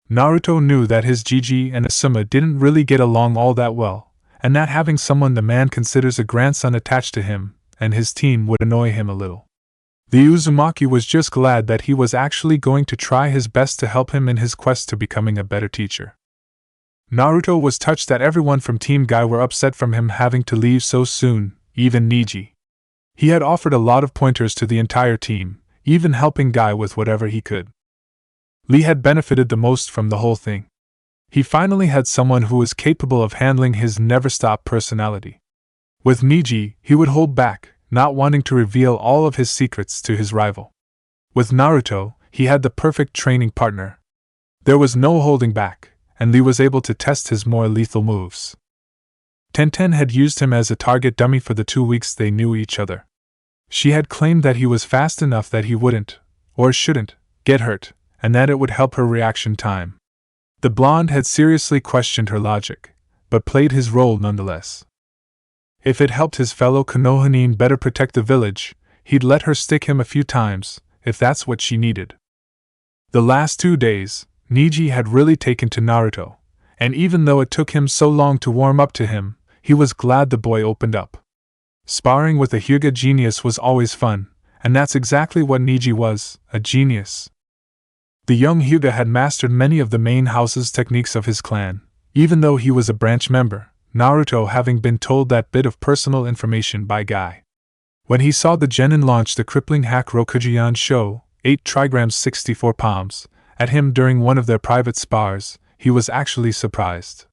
Naruto knew that his Jiji and Asuma didn't really get along all that well, and that having someone the man considers a grandson attached to him and his team would annoy him a little. The Uzumaki was just glad that he was actually going to try his best to help him in his quest to becoming a better teacher. Naruto was touched that everyone from Team Guy were upset from him having to leave so soon, even Niji. He had offered a lot of pointers to the entire team, even helping Guy with whatever he could. Lee had benefited the most from the whole thing. He finally had someone who was capable of handling his never-stop personality. With Niji, he would hold back, not wanting to reveal all of his secrets to his rival. With Naruto, he had the perfect training partner. There was no holding back, and Lee was able to test his more lethal moves. Tenten had used him as a target dummy for the 2 weeks they knew each other. She had claimed that he was fast enough that he wouldn't, or shouldn't, get hurt, and that it would help her reaction time. The blonde had seriously questioned her logic, but played his role nonetheless. If it helped his fellow Konohanin better protect the village, he'd let her stick him a few times, if that's what she needed. The last 2 days, Niji had really taken to Naruto, and even though it took him so long to warm up to him, he was glad the boy opened up. Sparring with a Hyuga genius was always fun, and that's exactly what Niji was, a genius. The young Hyuga had mastered many of the main house's techniques of his clan, even though he was a branch member, Naruto having been told that bit of personal information by Guy. When he saw the genin launch the crippling hack Rokujian Sho, 8 trigrams 64 palms, at him during one of their private spars, he was actually surprised.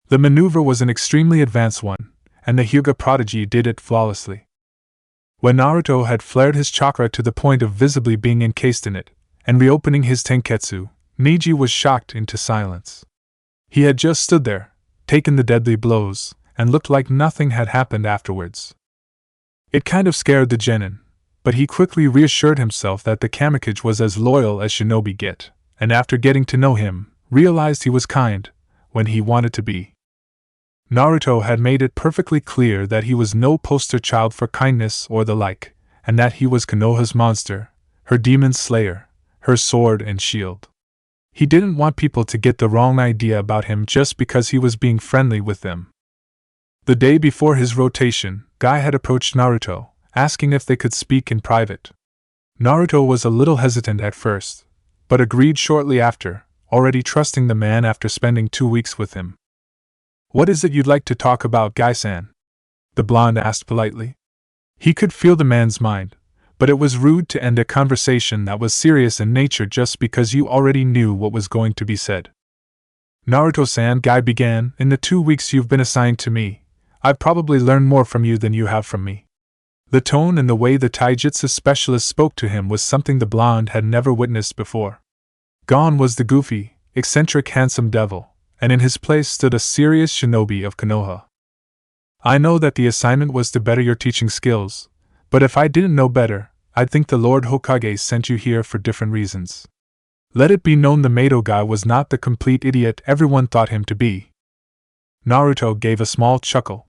The maneuver was an extremely advanced one, and the Hyuga prodigy did it flawlessly. When Naruto had flared his chakra to the point of visibly being encased in it, and reopening his tenketsu, Niji was shocked into silence. He had just stood there, taken the deadly blows, and looked like nothing had happened afterwards. It kind of scared the genin, but he quickly reassured himself that the Kamikage was as loyal as shinobi get, and after getting to know him, realized he was kind, when he wanted to be. Naruto had made it perfectly clear that he was no poster child for kindness or the like, and that he was Konoha's monster, her demon slayer, her sword and shield. He didn't want people to get the wrong idea about him just because he was being friendly with them. The day before his rotation, Guy had approached Naruto, asking if they could speak in private. Naruto was a little hesitant at first, but agreed shortly after, already trusting the man after spending 2 weeks with him. "What is it you'd like to talk about, Guy-san?" the blonde asked politely. He could feel the man's mind, but it was rude to end a conversation that was serious in nature just because you already knew what was going to be said. "Naruto-san," Guy began, "in the 2 weeks you've been assigned to me, I've probably learned more from you than you have from me." The tone and the way the taijutsu specialist spoke to him was something the blonde had never witnessed before. Gone was the goofy, eccentric handsome devil, and in his place stood a serious shinobi of Konoha. "I know that the assignment was to better your teaching skills, but if I didn't know better, I'd think the Lord Hokage sent you here for different reasons. Let it be known the Mato guy was not the complete idiot everyone thought him to be." Naruto gave a small chuckle.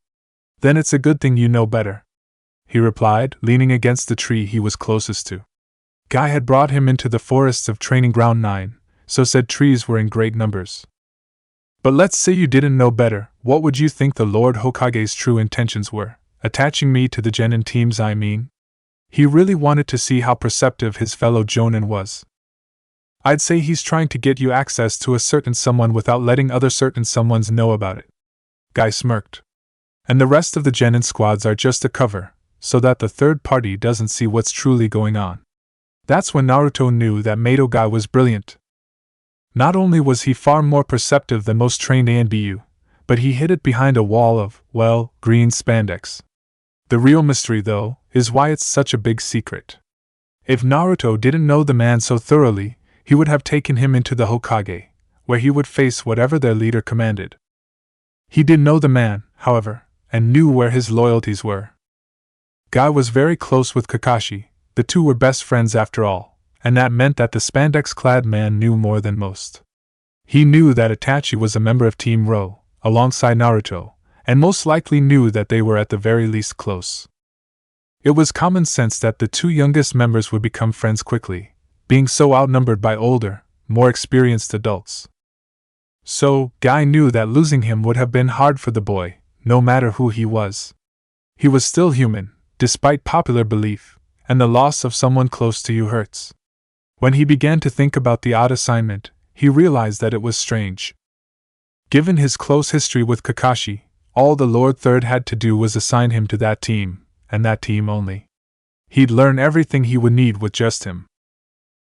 "Then it's a good thing you know better," he replied, leaning against the tree he was closest to. Guy had brought him into the forests of Training Ground 9, so said trees were in great numbers. "But let's say you didn't know better, what would you think the Lord Hokage's true intentions were, attaching me to the genin teams I mean?" He really wanted to see how perceptive his fellow jonin was. "I'd say he's trying to get you access to a certain someone without letting other certain someones know about it." Guy smirked. "And the rest of the genin squads are just a cover, so that the third party doesn't see what's truly going on." That's when Naruto knew that Mato guy was brilliant. Not only was he far more perceptive than most trained ANBU, but he hid it behind a wall of, well, green spandex. The real mystery, though, is why it's such a big secret. If Naruto didn't know the man so thoroughly, he would have taken him into the Hokage, where he would face whatever their leader commanded. He did know the man, however, and knew where his loyalties were. Guy was very close with Kakashi, the two were best friends after all, and that meant that the spandex-clad man knew more than most. He knew that Itachi was a member of Team Ro, alongside Naruto, and most likely knew that they were at the very least close. It was common sense that the 2 youngest members would become friends quickly, being so outnumbered by older, more experienced adults. So, Guy knew that losing him would have been hard for the boy, no matter who he was. He was still human, despite popular belief, and the loss of someone close to you hurts. When he began to think about the odd assignment, he realized that it was strange. Given his close history with Kakashi, all the Lord Third had to do was assign him to that team, and that team only. He'd learn everything he would need with just him.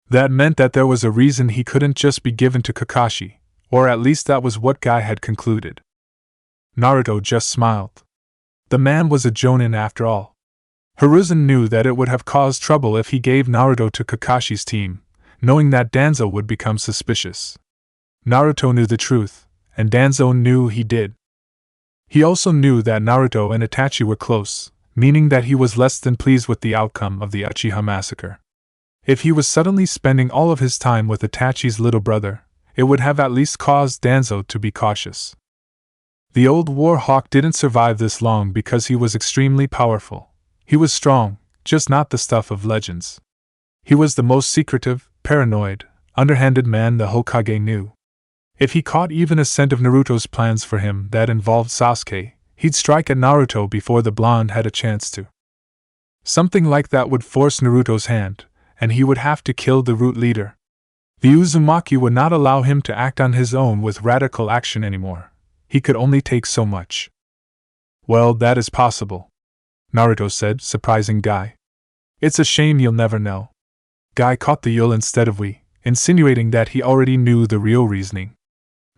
That meant that there was a reason he couldn't just be given to Kakashi, or at least that was what Guy had concluded. Naruto just smiled. The man was a jonin after all. Hiruzen knew that it would have caused trouble if he gave Naruto to Kakashi's team, knowing that Danzo would become suspicious. Naruto knew the truth, and Danzo knew he did. He also knew that Naruto and Itachi were close, meaning that he was less than pleased with the outcome of the Uchiha massacre. If he was suddenly spending all of his time with Itachi's little brother, it would have at least caused Danzo to be cautious. The old war hawk didn't survive this long because he was extremely powerful. He was strong, just not the stuff of legends. He was the most secretive, paranoid, underhanded man the Hokage knew. If he caught even a scent of Naruto's plans for him that involved Sasuke, he'd strike at Naruto before the blonde had a chance to. Something like that would force Naruto's hand, and he would have to kill the root leader. The Uzumaki would not allow him to act on his own with radical action anymore. He could only take so much. Well, that is possible, Naruto said, surprising Guy. It's a shame you'll never know. Guy caught the you'll instead of we, insinuating that he already knew the real reasoning.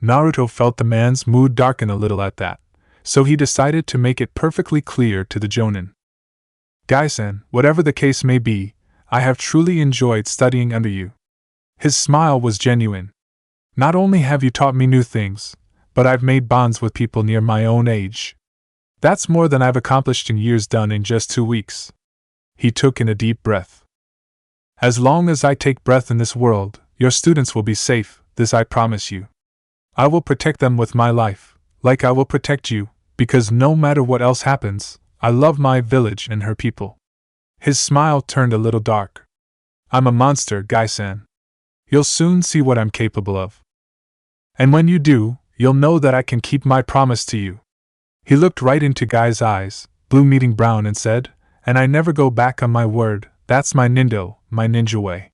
Naruto felt the man's mood darken a little at that, so he decided to make it perfectly clear to the jonin. Guy-san, whatever the case may be, I have truly enjoyed studying under you. His smile was genuine. Not only have you taught me new things, but I've made bonds with people near my own age. That's more than I've accomplished in years done in just 2 weeks. He took in a deep breath. As long as I take breath in this world, your students will be safe, this I promise you. I will protect them with my life, like I will protect you, because no matter what else happens, I love my village and her people. His smile turned a little dark. I'm a monster, Guy-san. You'll soon see what I'm capable of. And when you do, you'll know that I can keep my promise to you. He looked right into Guy's eyes, blue meeting brown, and said, and I never go back on my word, that's my ninja way.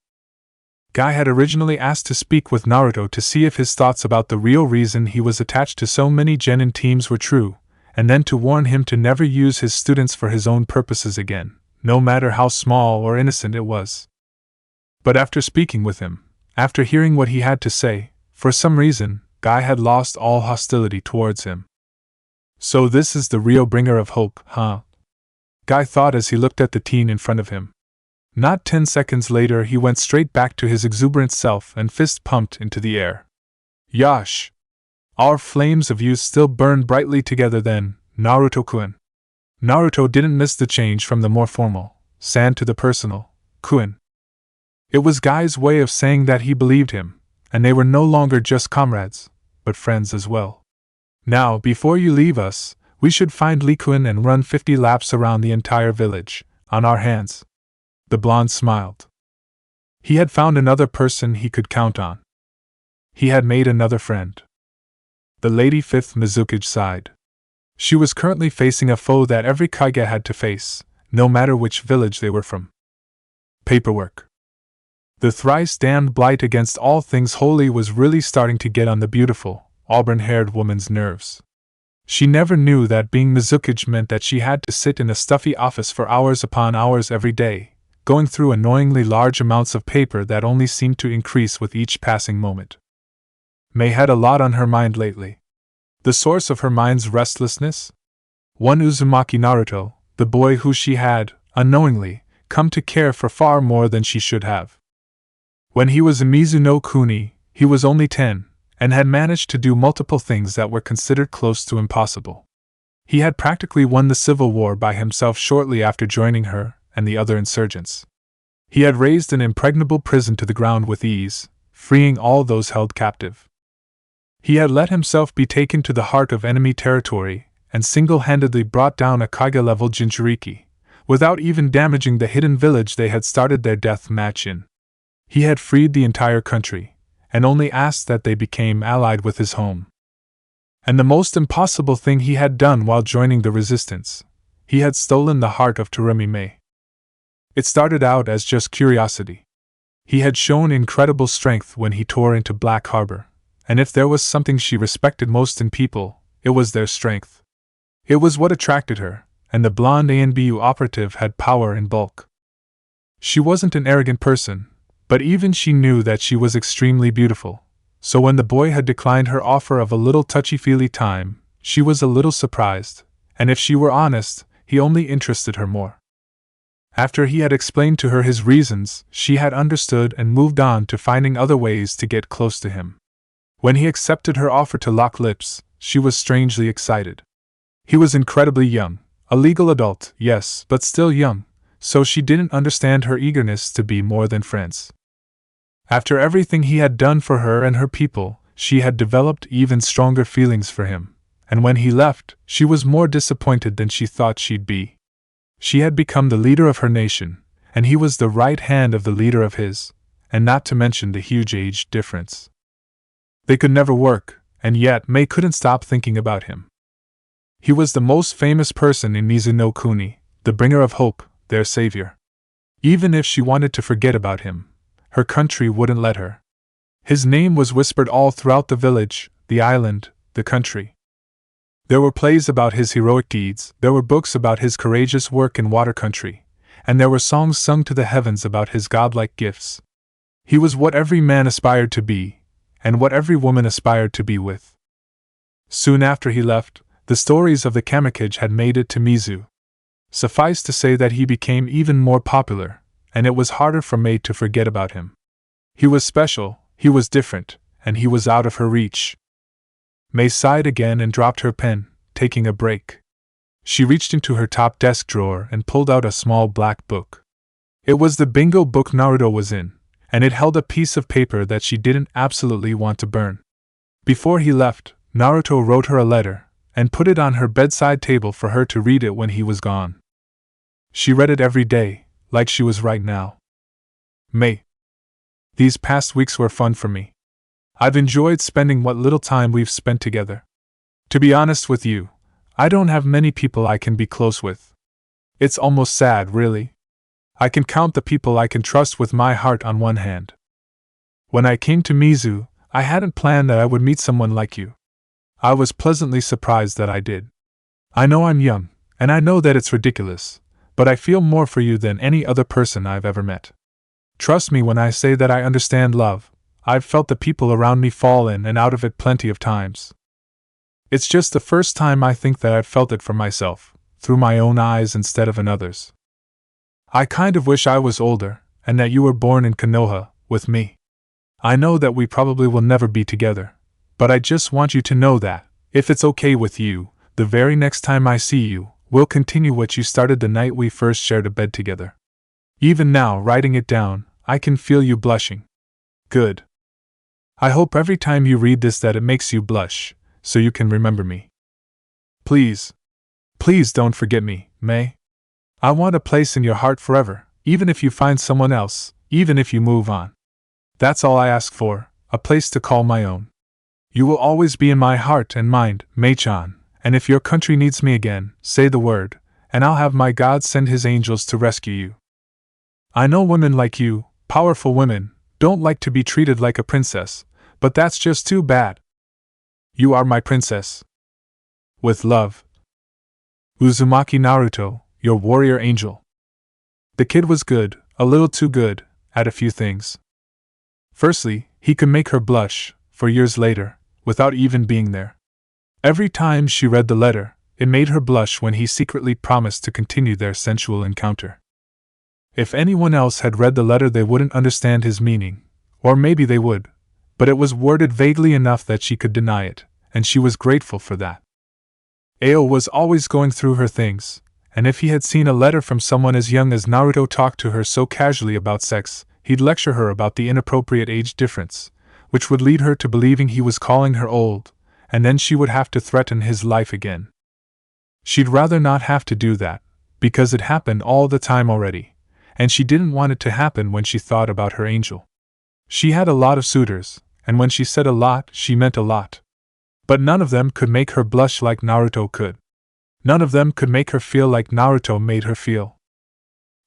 Guy had originally asked to speak with Naruto to see if his thoughts about the real reason he was attached to so many genin teams were true, and then to warn him to never use his students for his own purposes again, no matter how small or innocent it was. But after speaking with him, after hearing what he had to say, for some reason, Guy had lost all hostility towards him. So this is the real bringer of hope, huh? Guy thought as he looked at the teen in front of him. Not 10 seconds later he went straight back to his exuberant self and fist pumped into the air. Yash! Our flames of youth still burned brightly together then, Naruto-kun. Naruto didn't miss the change from the more formal, san to the personal, kun. It was Guy's way of saying that he believed him, and they were no longer just comrades, but friends as well. Now, before you leave us, we should find Lee-kun and run 50 laps around the entire village, on our hands. The blonde smiled. He had found another person he could count on. He had made another friend. The Lady Fifth Mizukage sighed. She was currently facing a foe that every Kage had to face, no matter which village they were from. Paperwork. The thrice-damned blight against all things holy was really starting to get on the beautiful, auburn-haired woman's nerves. She never knew that being Mizukage meant that she had to sit in a stuffy office for hours upon hours every day, going through annoyingly large amounts of paper that only seemed to increase with each passing moment. Mei had a lot on her mind lately. The source of her mind's restlessness? One Uzumaki Naruto, the boy who she had, unknowingly, come to care for far more than she should have. When he was a Mizuno Kuni, he was only 10, and had managed to do multiple things that were considered close to impossible. He had practically won the civil war by himself shortly after joining her and the other insurgents. He had razed an impregnable prison to the ground with ease, freeing all those held captive. He had let himself be taken to the heart of enemy territory and single-handedly brought down a Kage-level Jinchuriki, without even damaging the hidden village they had started their death match in. He had freed the entire country, and only asked that they became allied with his home. And the most impossible thing he had done while joining the resistance, he had stolen the heart of Terumi Mei. It started out as just curiosity. He had shown incredible strength when he tore into Black Harbor, and if there was something she respected most in people, it was their strength. It was what attracted her, and the blonde ANBU operative had power in bulk. She wasn't an arrogant person, but even she knew that she was extremely beautiful, so when the boy had declined her offer of a little touchy-feely time, she was a little surprised, and if she were honest, he only interested her more. After he had explained to her his reasons, she had understood and moved on to finding other ways to get close to him. When he accepted her offer to lock lips, she was strangely excited. He was incredibly young, a legal adult, yes, but still young, so she didn't understand her eagerness to be more than friends. After everything he had done for her and her people, she had developed even stronger feelings for him, and when he left, she was more disappointed than she thought she'd be. She had become the leader of her nation, and he was the right hand of the leader of his, and not to mention the huge age difference. They could never work, and yet Mei couldn't stop thinking about him. He was the most famous person in Mizuno Kuni, the bringer of hope, their savior. Even if she wanted to forget about him, her country wouldn't let her. His name was whispered all throughout the village, the island, the country. There were plays about his heroic deeds, there were books about his courageous work in water country, and there were songs sung to the heavens about his godlike gifts. He was what every man aspired to be, and what every woman aspired to be with. Soon after he left, the stories of the Kamikage had made it to Mizu. Suffice to say that he became even more popular, and it was harder for Mei to forget about him. He was special, he was different, and he was out of her reach. Mei sighed again and dropped her pen, taking a break. She reached into her top desk drawer and pulled out a small black book. It was the bingo book Naruto was in, and it held a piece of paper that she didn't absolutely want to burn. Before he left, Naruto wrote her a letter, and put it on her bedside table for her to read it when he was gone. She read it every day, like she was right now. Mei. These past weeks were fun for me. I've enjoyed spending what little time we've spent together. To be honest with you, I don't have many people I can be close with. It's almost sad, really. I can count the people I can trust with my heart on one hand. When I came to Mizu, I hadn't planned that I would meet someone like you. I was pleasantly surprised that I did. I know I'm young, and I know that it's ridiculous, but I feel more for you than any other person I've ever met. Trust me when I say that I understand love. I've felt the people around me fall in and out of it plenty of times. It's just the first time I think that I've felt it for myself, through my own eyes instead of another's. I kind of wish I was older, and that you were born in Konoha, with me. I know that we probably will never be together, but I just want you to know that, if it's okay with you, the very next time I see you, we'll continue what you started the night we first shared a bed together. Even now, writing it down, I can feel you blushing. Good. I hope every time you read this that it makes you blush, so you can remember me. Please. Please don't forget me, Mei. I want a place in your heart forever, even if you find someone else, even if you move on. That's all I ask for, a place to call my own. You will always be in my heart and mind, Mei-chan, and if your country needs me again, say the word, and I'll have my God send his angels to rescue you. I know women like you, powerful women, don't like to be treated like a princess, but that's just too bad. You are my princess. With love. Uzumaki Naruto, your warrior angel. The kid was good, a little too good, at a few things. Firstly, he could make her blush, for years later, without even being there. Every time she read the letter, it made her blush when he secretly promised to continue their sensual encounter. If anyone else had read the letter, they wouldn't understand his meaning, or maybe they would, but it was worded vaguely enough that she could deny it, and she was grateful for that. Ao was always going through her things, and if he had seen a letter from someone as young as Naruto talk to her so casually about sex, he'd lecture her about the inappropriate age difference, which would lead her to believing he was calling her old, and then she would have to threaten his life again. She'd rather not have to do that, because it happened all the time already, and she didn't want it to happen when she thought about her angel. She had a lot of suitors, and when she said a lot, she meant a lot. But none of them could make her blush like Naruto could. None of them could make her feel like Naruto made her feel.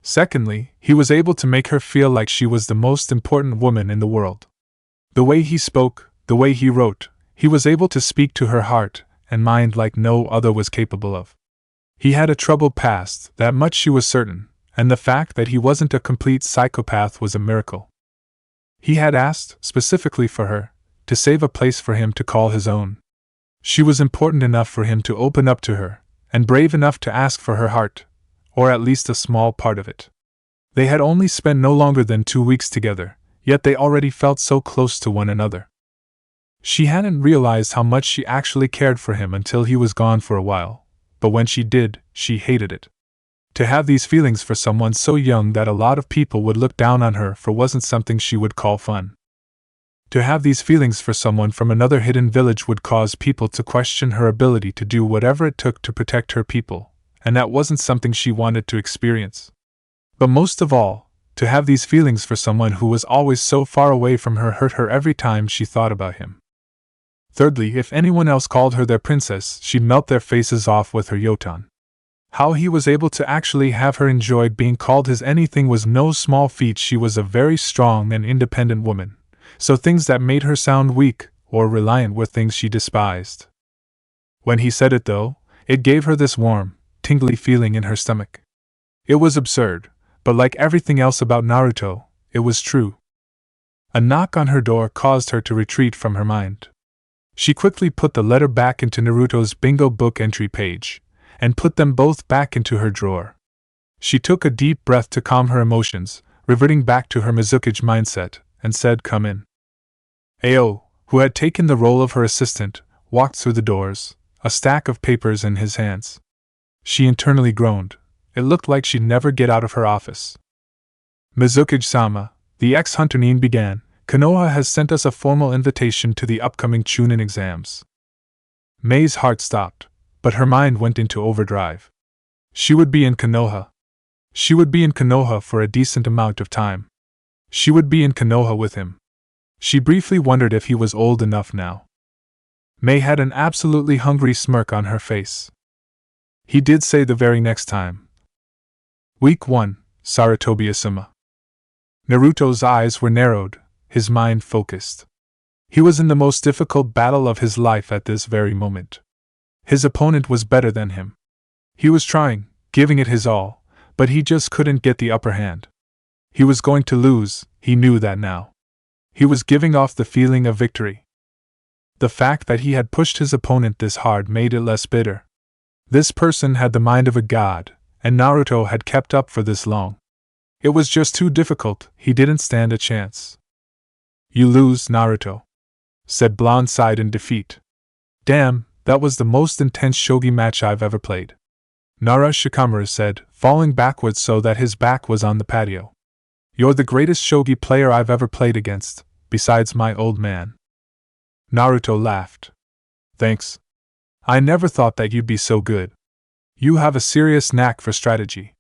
Secondly, he was able to make her feel like she was the most important woman in the world. The way he spoke, the way he wrote, he was able to speak to her heart and mind like no other was capable of. He had a troubled past, that much she was certain, and the fact that he wasn't a complete psychopath was a miracle. He had asked, specifically for her, to save a place for him to call his own. She was important enough for him to open up to her, and brave enough to ask for her heart, or at least a small part of it. They had only spent no longer than 2 weeks together, yet they already felt so close to one another. She hadn't realized how much she actually cared for him until he was gone for a while, but when she did, she hated it. To have these feelings for someone so young that a lot of people would look down on her for wasn't something she would call fun. To have these feelings for someone from another hidden village would cause people to question her ability to do whatever it took to protect her people, and that wasn't something she wanted to experience. But most of all, to have these feelings for someone who was always so far away from her hurt her every time she thought about him. Thirdly, if anyone else called her their princess, she'd melt their faces off with her yotan. How he was able to actually have her enjoy being called his anything was no small feat. She was a very strong and independent woman, so things that made her sound weak or reliant were things she despised. When he said it, though, it gave her this warm, tingly feeling in her stomach. It was absurd, but like everything else about Naruto, it was true. A knock on her door caused her to retreat from her mind. She quickly put the letter back into Naruto's bingo book entry page, and put them both back into her drawer. She took a deep breath to calm her emotions, reverting back to her Mizukage mindset, and said, "Come in." Ao, who had taken the role of her assistant, walked through the doors, a stack of papers in his hands. She internally groaned. It looked like she'd never get out of her office. "Mizukage-sama," the ex-hunter Nin began, "Konoha has sent us a formal invitation to the upcoming Chunin exams." Mei's heart stopped, but her mind went into overdrive. She would be in Konoha. She would be in Konoha for a decent amount of time. She would be in Konoha with him. She briefly wondered if he was old enough now. Mei had an absolutely hungry smirk on her face. He did say the very next time. Week 1, Sarutobi-sama. Naruto's eyes were narrowed, his mind focused. He was in the most difficult battle of his life at this very moment. His opponent was better than him. He was trying, giving it his all, but he just couldn't get the upper hand. He was going to lose, he knew that now. He was giving off the feeling of victory. The fact that he had pushed his opponent this hard made it less bitter. This person had the mind of a god, and Naruto had kept up for this long. It was just too difficult, he didn't stand a chance. "You lose, Naruto," said Blindside in defeat. "Damn, that was the most intense shogi match I've ever played," Nara Shikamaru said, falling backwards so that his back was on the patio. "You're the greatest shogi player I've ever played against, besides my old man." Naruto laughed. "Thanks. I never thought that you'd be so good. You have a serious knack for strategy."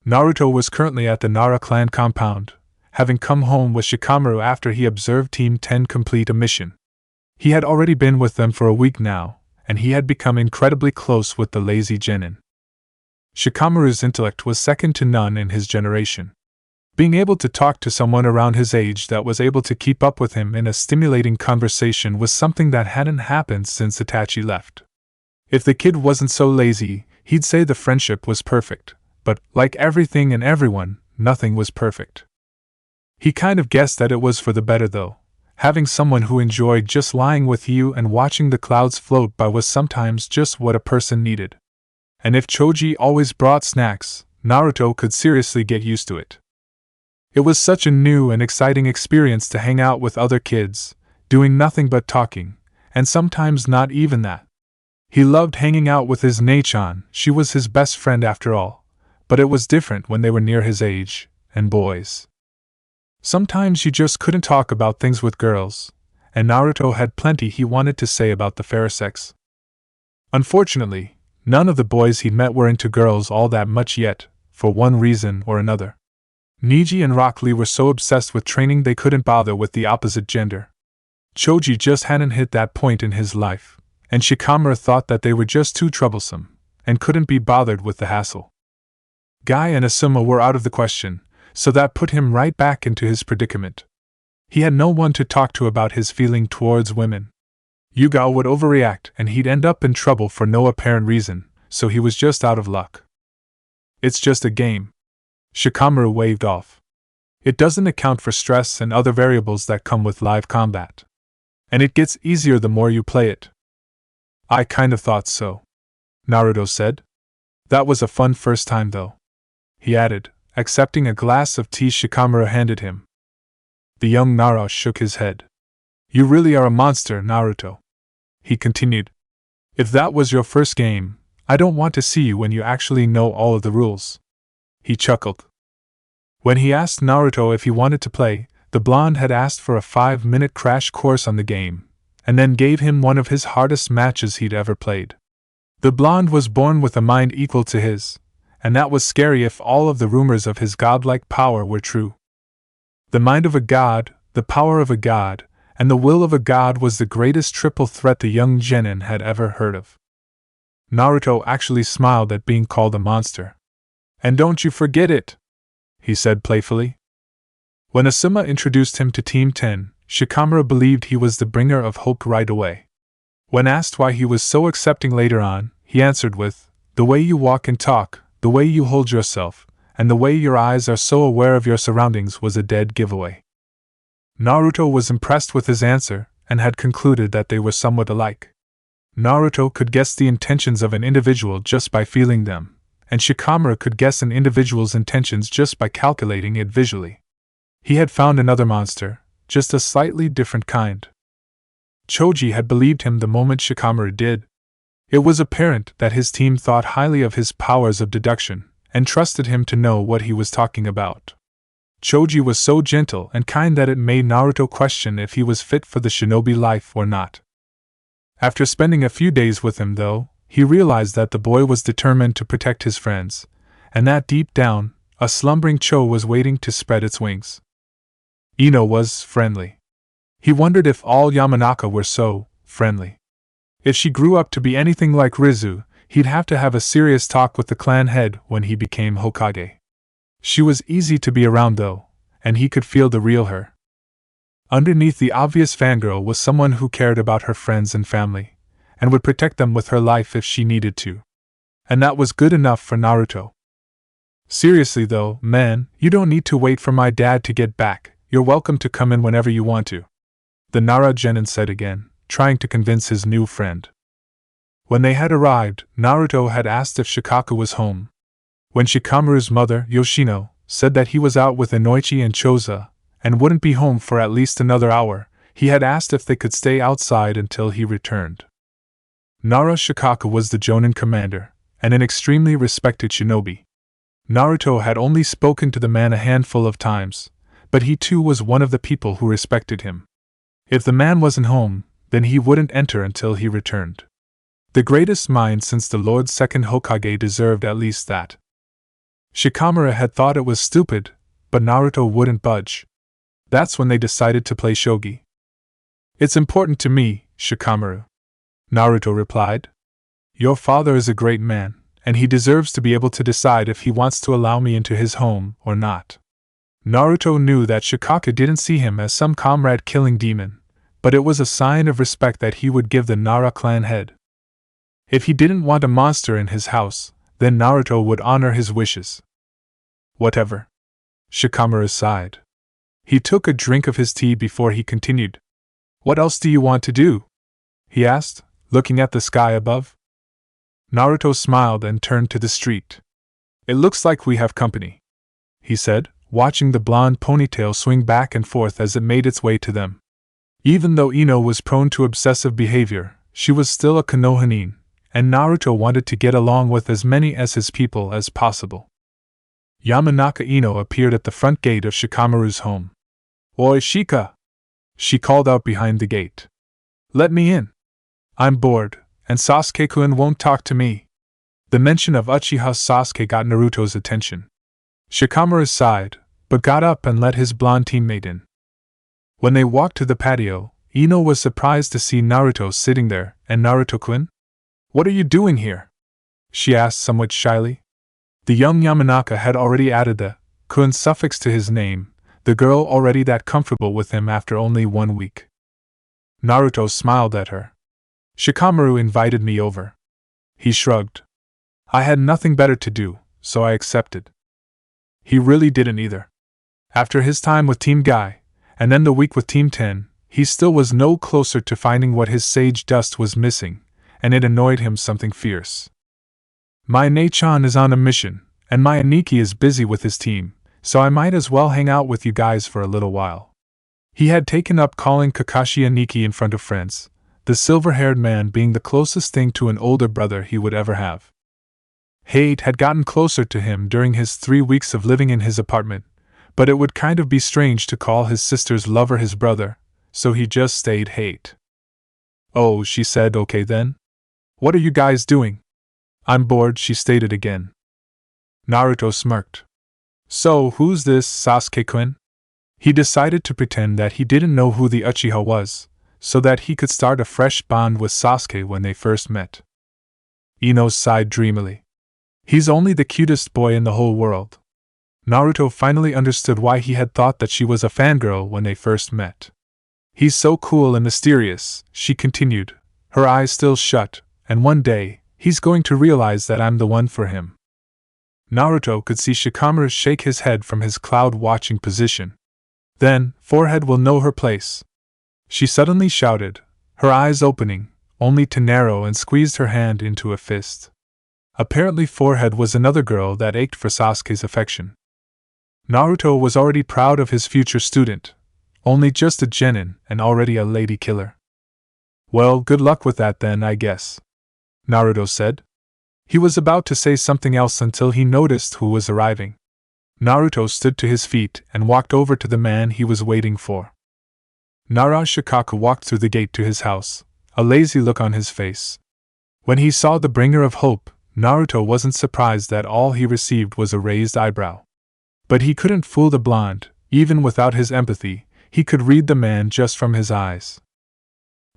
Naruto was currently at the Nara clan compound, having come home with Shikamaru after he observed Team 10 complete a mission. He had already been with them for a week now, and he had become incredibly close with the lazy genin. Shikamaru's intellect was second to none in his generation. Being able to talk to someone around his age that was able to keep up with him in a stimulating conversation was something that hadn't happened since Itachi left. If the kid wasn't so lazy, he'd say the friendship was perfect, but, like everything and everyone, nothing was perfect. He kind of guessed that it was for the better though. Having someone who enjoyed just lying with you and watching the clouds float by was sometimes just what a person needed. And if Choji always brought snacks, Naruto could seriously get used to it. It was such a new and exciting experience to hang out with other kids, doing nothing but talking, and sometimes not even that. He loved hanging out with his Nei-chan, she was his best friend after all, but it was different when they were near his age, and boys. Sometimes you just couldn't talk about things with girls, and Naruto had plenty he wanted to say about the fair sex. Unfortunately, none of the boys he met were into girls all that much yet, for one reason or another. Neji and Rock Lee were so obsessed with training they couldn't bother with the opposite gender. Choji just hadn't hit that point in his life, and Shikamaru thought that they were just too troublesome, and couldn't be bothered with the hassle. Guy and Asuma were out of the question, so that put him right back into his predicament. He had no one to talk to about his feeling towards women. Yugao would overreact and he'd end up in trouble for no apparent reason, so he was just out of luck. "It's just a game," Shikamaru waved off. "It doesn't account for stress and other variables that come with live combat. And it gets easier the more you play it." "I kind of thought so," Naruto said. That was a fun first time though, he added, accepting a glass of tea Shikamaru handed him. The young Nara shook his head. You really are a monster, Naruto, he continued. If that was your first game, I don't want to see you when you actually know all of the rules. He chuckled. When he asked Naruto if he wanted to play, the blonde had asked for a 5-minute crash course on the game, and then gave him one of his hardest matches he'd ever played. The blonde was born with a mind equal to his, and that was scary if all of the rumors of his godlike power were true. The mind of a god, the power of a god, and the will of a god was the greatest triple threat the young genin had ever heard of. Naruto actually smiled at being called a monster. And don't you forget it, he said playfully. When Asuma introduced him to Team 10, Shikamaru believed he was the bringer of hope right away. When asked why he was so accepting later on, he answered with, "The way you walk and talk, the way you hold yourself, and the way your eyes are so aware of your surroundings was a dead giveaway." Naruto was impressed with his answer, and had concluded that they were somewhat alike. Naruto could guess the intentions of an individual just by feeling them, and Shikamaru could guess an individual's intentions just by calculating it visually. He had found another monster, just a slightly different kind. Choji had believed him the moment Shikamaru did. It was apparent that his team thought highly of his powers of deduction, and trusted him to know what he was talking about. Choji was so gentle and kind that it made Naruto question if he was fit for the shinobi life or not. After spending a few days with him, though, he realized that the boy was determined to protect his friends, and that deep down, a slumbering Cho was waiting to spread its wings. Ino was friendly. He wondered if all Yamanaka were so friendly. If she grew up to be anything like Rizu, he'd have to have a serious talk with the clan head when he became Hokage. She was easy to be around though, and he could feel the real her. Underneath the obvious fangirl was someone who cared about her friends and family, and would protect them with her life if she needed to. And that was good enough for Naruto. Seriously though, man, you don't need to wait for my dad to get back, you're welcome to come in whenever you want to, the Nara genin said again, trying to convince his new friend. When they had arrived, Naruto had asked if Shikaku was home. When Shikamaru's mother, Yoshino, said that he was out with Inoichi and Choza, and wouldn't be home for at least another hour, he had asked if they could stay outside until he returned. Nara Shikaku was the Jonin commander, and an extremely respected shinobi. Naruto had only spoken to the man a handful of times, but he too was one of the people who respected him. If the man wasn't home, then he wouldn't enter until he returned. The greatest mind since the Lord's second Hokage deserved at least that. Shikamaru had thought it was stupid, but Naruto wouldn't budge. That's when they decided to play shogi. It's important to me, Shikamaru, Naruto replied. Your father is a great man, and he deserves to be able to decide if he wants to allow me into his home or not. Naruto knew that Shikaku didn't see him as some comrade-killing demon, but it was a sign of respect that he would give the Nara clan head. If he didn't want a monster in his house, then Naruto would honor his wishes. Whatever. Shikamaru sighed. He took a drink of his tea before he continued. What else do you want to do? He asked, looking at the sky above. Naruto smiled and turned to the street. It looks like we have company, he said, watching the blonde ponytail swing back and forth as it made its way to them. Even though Ino was prone to obsessive behavior, she was still a Konohanin, and Naruto wanted to get along with as many as his people as possible. Yamanaka Ino appeared at the front gate of Shikamaru's home. Oi Shika! She called out behind the gate. Let me in. I'm bored, and Sasuke-kun won't talk to me. The mention of Uchiha Sasuke got Naruto's attention. Shikamaru sighed, but got up and let his blonde teammate in. When they walked to the patio, Ino was surprised to see Naruto sitting there, and Naruto-kun? What are you doing here? She asked somewhat shyly. The young Yamanaka had already added the kun suffix to his name, the girl already that comfortable with him after only 1 week. Naruto smiled at her. Shikamaru invited me over. He shrugged. I had nothing better to do, so I accepted. He really didn't either. After his time with Team Guy, and then the week with Team 10, he still was no closer to finding what his sage dust was missing, and it annoyed him something fierce. My Nei-chan is on a mission, and my Aniki is busy with his team, so I might as well hang out with you guys for a little while. He had taken up calling Kakashi Aniki in front of friends, the silver-haired man being the closest thing to an older brother he would ever have. Hate had gotten closer to him during his 3 weeks of living in his apartment, but it would kind of be strange to call his sister's lover his brother, so he just stayed Hate. Oh, she said, okay then. What are you guys doing? I'm bored, she stated again. Naruto smirked. So, who's this Sasuke-kun? He decided to pretend that he didn't know who the Uchiha was, so that he could start a fresh bond with Sasuke when they first met. Ino sighed dreamily. He's only the cutest boy in the whole world. Naruto finally understood why he had thought that she was a fangirl when they first met. He's so cool and mysterious, she continued, her eyes still shut, and one day, he's going to realize that I'm the one for him. Naruto could see Shikamaru shake his head from his cloud-watching position. Then, Forehead will know her place. She suddenly shouted, her eyes opening, only to narrow and squeezed her hand into a fist. Apparently Forehead was another girl that ached for Sasuke's affection. Naruto was already proud of his future student, only just a genin and already a lady killer. Well, good luck with that then, I guess, Naruto said. He was about to say something else until he noticed who was arriving. Naruto stood to his feet and walked over to the man he was waiting for. Nara Shikaku walked through the gate to his house, a lazy look on his face. When he saw the bringer of hope, Naruto wasn't surprised that all he received was a raised eyebrow. But he couldn't fool the blonde, even without his empathy, he could read the man just from his eyes.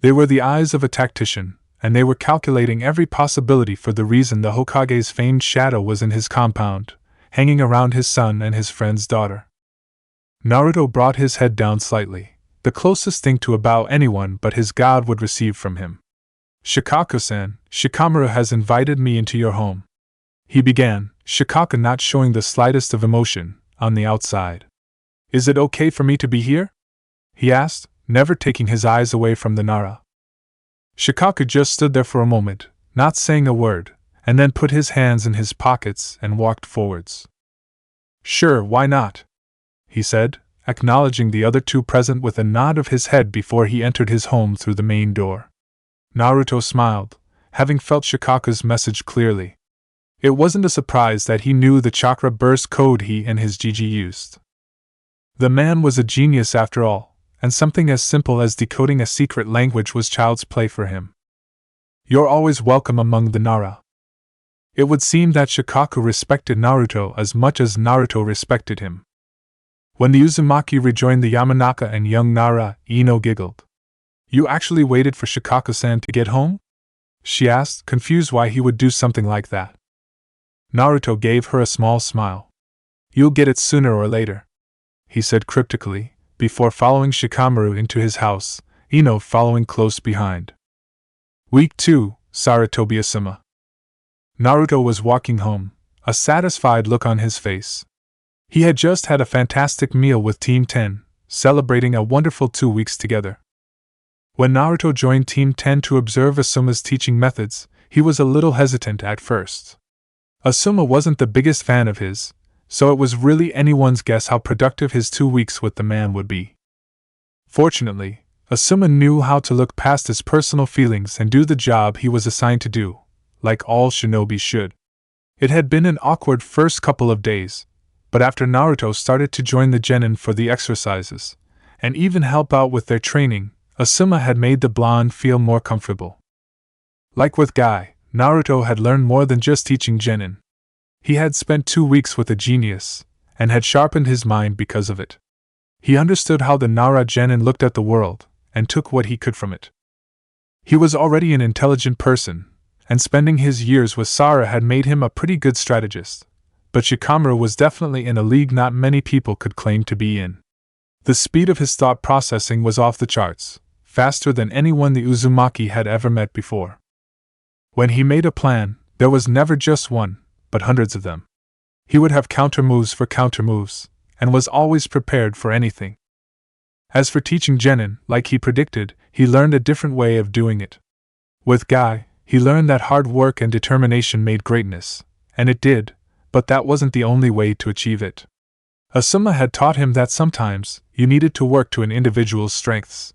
They were the eyes of a tactician, and they were calculating every possibility for the reason the Hokage's famed shadow was in his compound, hanging around his son and his friend's daughter. Naruto brought his head down slightly, the closest thing to a bow anyone but his god would receive from him. Shikaku-san, Shikamaru has invited me into your home. He began, Shikaku not showing the slightest of emotion, on the outside. Is it okay for me to be here? He asked, never taking his eyes away from the Nara. Shikaku just stood there for a moment, not saying a word, and then put his hands in his pockets and walked forwards. Sure, why not? He said, acknowledging the other two present with a nod of his head before he entered his home through the main door. Naruto smiled, having felt Shikaku's message clearly. It wasn't a surprise that he knew the chakra burst code he and his Gigi used. The man was a genius after all, and something as simple as decoding a secret language was child's play for him. You're always welcome among the Nara. It would seem that Shikaku respected Naruto as much as Naruto respected him. When the Uzumaki rejoined the Yamanaka and young Nara, Ino giggled. You actually waited for Shikaku-san to get home? She asked, confused why he would do something like that. Naruto gave her a small smile. You'll get it sooner or later, he said cryptically, before following Shikamaru into his house, Ino following close behind. Week 2, Saratobi-sama. Naruto was walking home, a satisfied look on his face. He had just had a fantastic meal with Team 10, celebrating a wonderful 2 weeks together. When Naruto joined Team 10 to observe Asuma's teaching methods, he was a little hesitant at first. Asuma wasn't the biggest fan of his, so it was really anyone's guess how productive his 2 weeks with the man would be. Fortunately, Asuma knew how to look past his personal feelings and do the job he was assigned to do, like all shinobi should. It had been an awkward first couple of days, but after Naruto started to join the genin for the exercises, and even help out with their training, Asuma had made the blonde feel more comfortable. Like with Guy, Naruto had learned more than just teaching genin. He had spent 2 weeks with a genius, and had sharpened his mind because of it. He understood how the Nara genin looked at the world, and took what he could from it. He was already an intelligent person, and spending his years with Sara had made him a pretty good strategist, but Shikamaru was definitely in a league not many people could claim to be in. The speed of his thought processing was off the charts, faster than anyone the Uzumaki had ever met before. When he made a plan, there was never just one, but hundreds of them. He would have counter-moves for counter-moves, and was always prepared for anything. As for teaching genin, like he predicted, he learned a different way of doing it. With Guy, he learned that hard work and determination made greatness, and it did, but that wasn't the only way to achieve it. Asuma had taught him that sometimes you needed to work to an individual's strengths.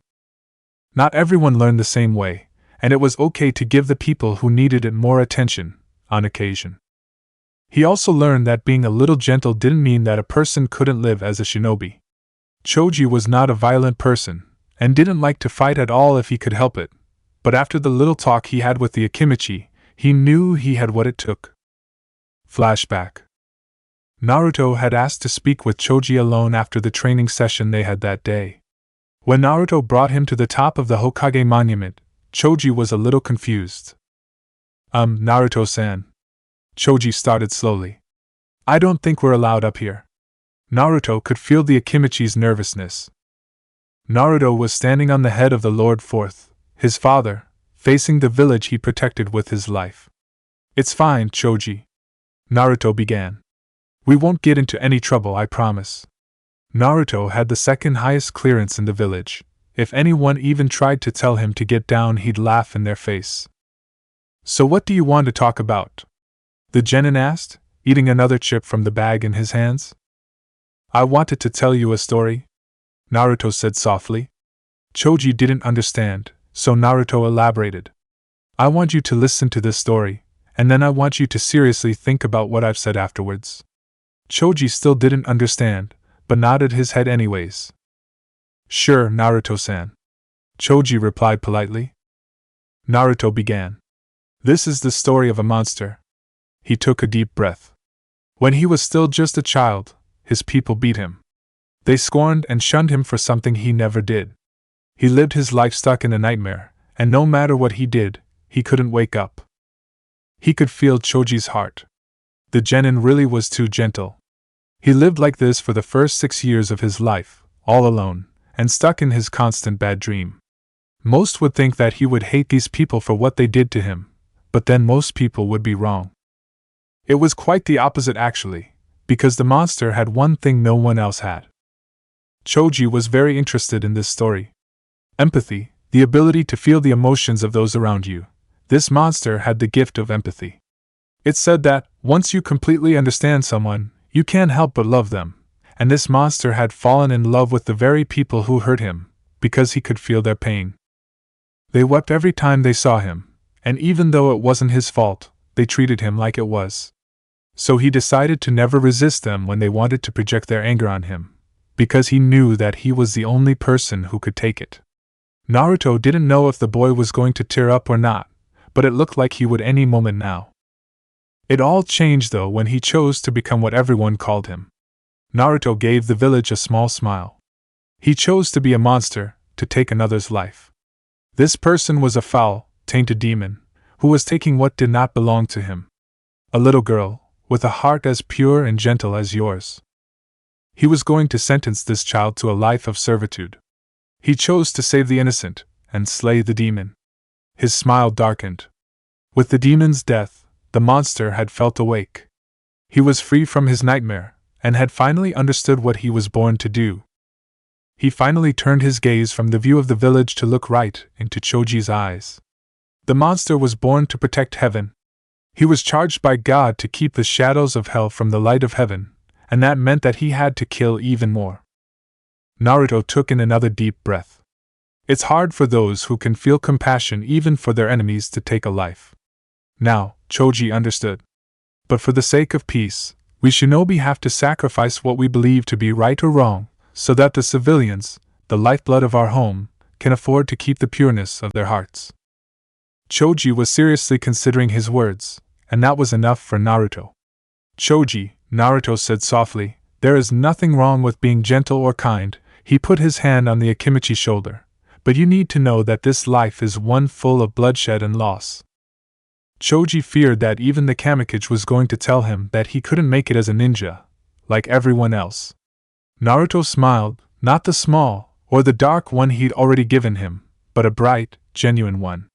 Not everyone learned the same way, and it was okay to give the people who needed it more attention, on occasion. He also learned that being a little gentle didn't mean that a person couldn't live as a shinobi. Choji was not a violent person, and didn't like to fight at all if he could help it, but after the little talk he had with the Akimichi, he knew he had what it took. Flashback. Naruto had asked to speak with Choji alone after the training session they had that day. When Naruto brought him to the top of the Hokage monument, Choji was a little confused. Naruto-san. Choji started slowly. I don't think we're allowed up here. Naruto could feel the Akimichi's nervousness. Naruto was standing on the head of the Lord Fourth, his father, facing the village he protected with his life. It's fine, Choji. Naruto began. We won't get into any trouble, I promise. Naruto had the second highest clearance in the village. If anyone even tried to tell him to get down, he'd laugh in their face. So what do you want to talk about? The genin asked, eating another chip from the bag in his hands. I wanted to tell you a story, Naruto said softly. Choji didn't understand, so Naruto elaborated. I want you to listen to this story, and then I want you to seriously think about what I've said afterwards. Choji still didn't understand, but nodded his head anyways. Sure, Naruto-san. Choji replied politely. Naruto began. This is the story of a monster. He took a deep breath. When he was still just a child, his people beat him. They scorned and shunned him for something he never did. He lived his life stuck in a nightmare, and no matter what he did, he couldn't wake up. He could feel Choji's heart. The genin really was too gentle. He lived like this for the first 6 years of his life, all alone, and stuck in his constant bad dream. Most would think that he would hate these people for what they did to him, but then most people would be wrong. It was quite the opposite actually, because the monster had one thing no one else had. Choji was very interested in this story. Empathy, the ability to feel the emotions of those around you. This monster had the gift of empathy. It's said that, once you completely understand someone, you can't help but love them, and this monster had fallen in love with the very people who hurt him, because he could feel their pain. They wept every time they saw him, and even though it wasn't his fault, they treated him like it was. So he decided to never resist them when they wanted to project their anger on him, because he knew that he was the only person who could take it. Naruto didn't know if the boy was going to tear up or not, but it looked like he would any moment now. It all changed though when he chose to become what everyone called him. Naruto gave the village a small smile. He chose to be a monster, to take another's life. This person was a foul, tainted demon, who was taking what did not belong to him. A little girl, with a heart as pure and gentle as yours. He was going to sentence this child to a life of servitude. He chose to save the innocent, and slay the demon. His smile darkened. With the demon's death, the monster had felt awake. He was free from his nightmare, and had finally understood what he was born to do. He finally turned his gaze from the view of the village to look right into Choji's eyes. The monster was born to protect heaven. He was charged by God to keep the shadows of hell from the light of heaven, and that meant that he had to kill even more. Naruto took in another deep breath. It's hard for those who can feel compassion even for their enemies to take a life. Now, Choji understood. But for the sake of peace, we shinobi have to sacrifice what we believe to be right or wrong, so that the civilians, the lifeblood of our home, can afford to keep the pureness of their hearts. Choji was seriously considering his words, and that was enough for Naruto. Choji, Naruto said softly, there is nothing wrong with being gentle or kind. He put his hand on the Akimichi's shoulder. But you need to know that this life is one full of bloodshed and loss. Choji feared that even the Kamikage was going to tell him that he couldn't make it as a ninja, like everyone else. Naruto smiled, not the small, or the dark one he'd already given him, but a bright, genuine one.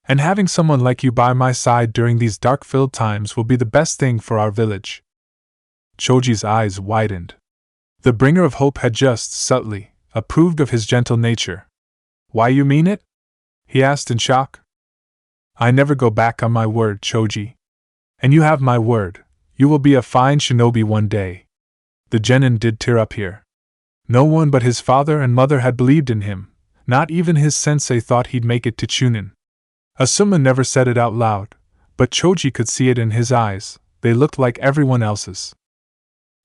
And having someone like you by my side during these dark-filled times will be the best thing for our village. Choji's eyes widened. The bringer of hope had just, subtly, approved of his gentle nature. Why you mean it? He asked in shock. I never go back on my word, Choji. And you have my word, you will be a fine shinobi one day. The genin did tear up here. No one but his father and mother had believed in him, not even his sensei thought he'd make it to Chunin. Asuma never said it out loud, but Choji could see it in his eyes, they looked like everyone else's.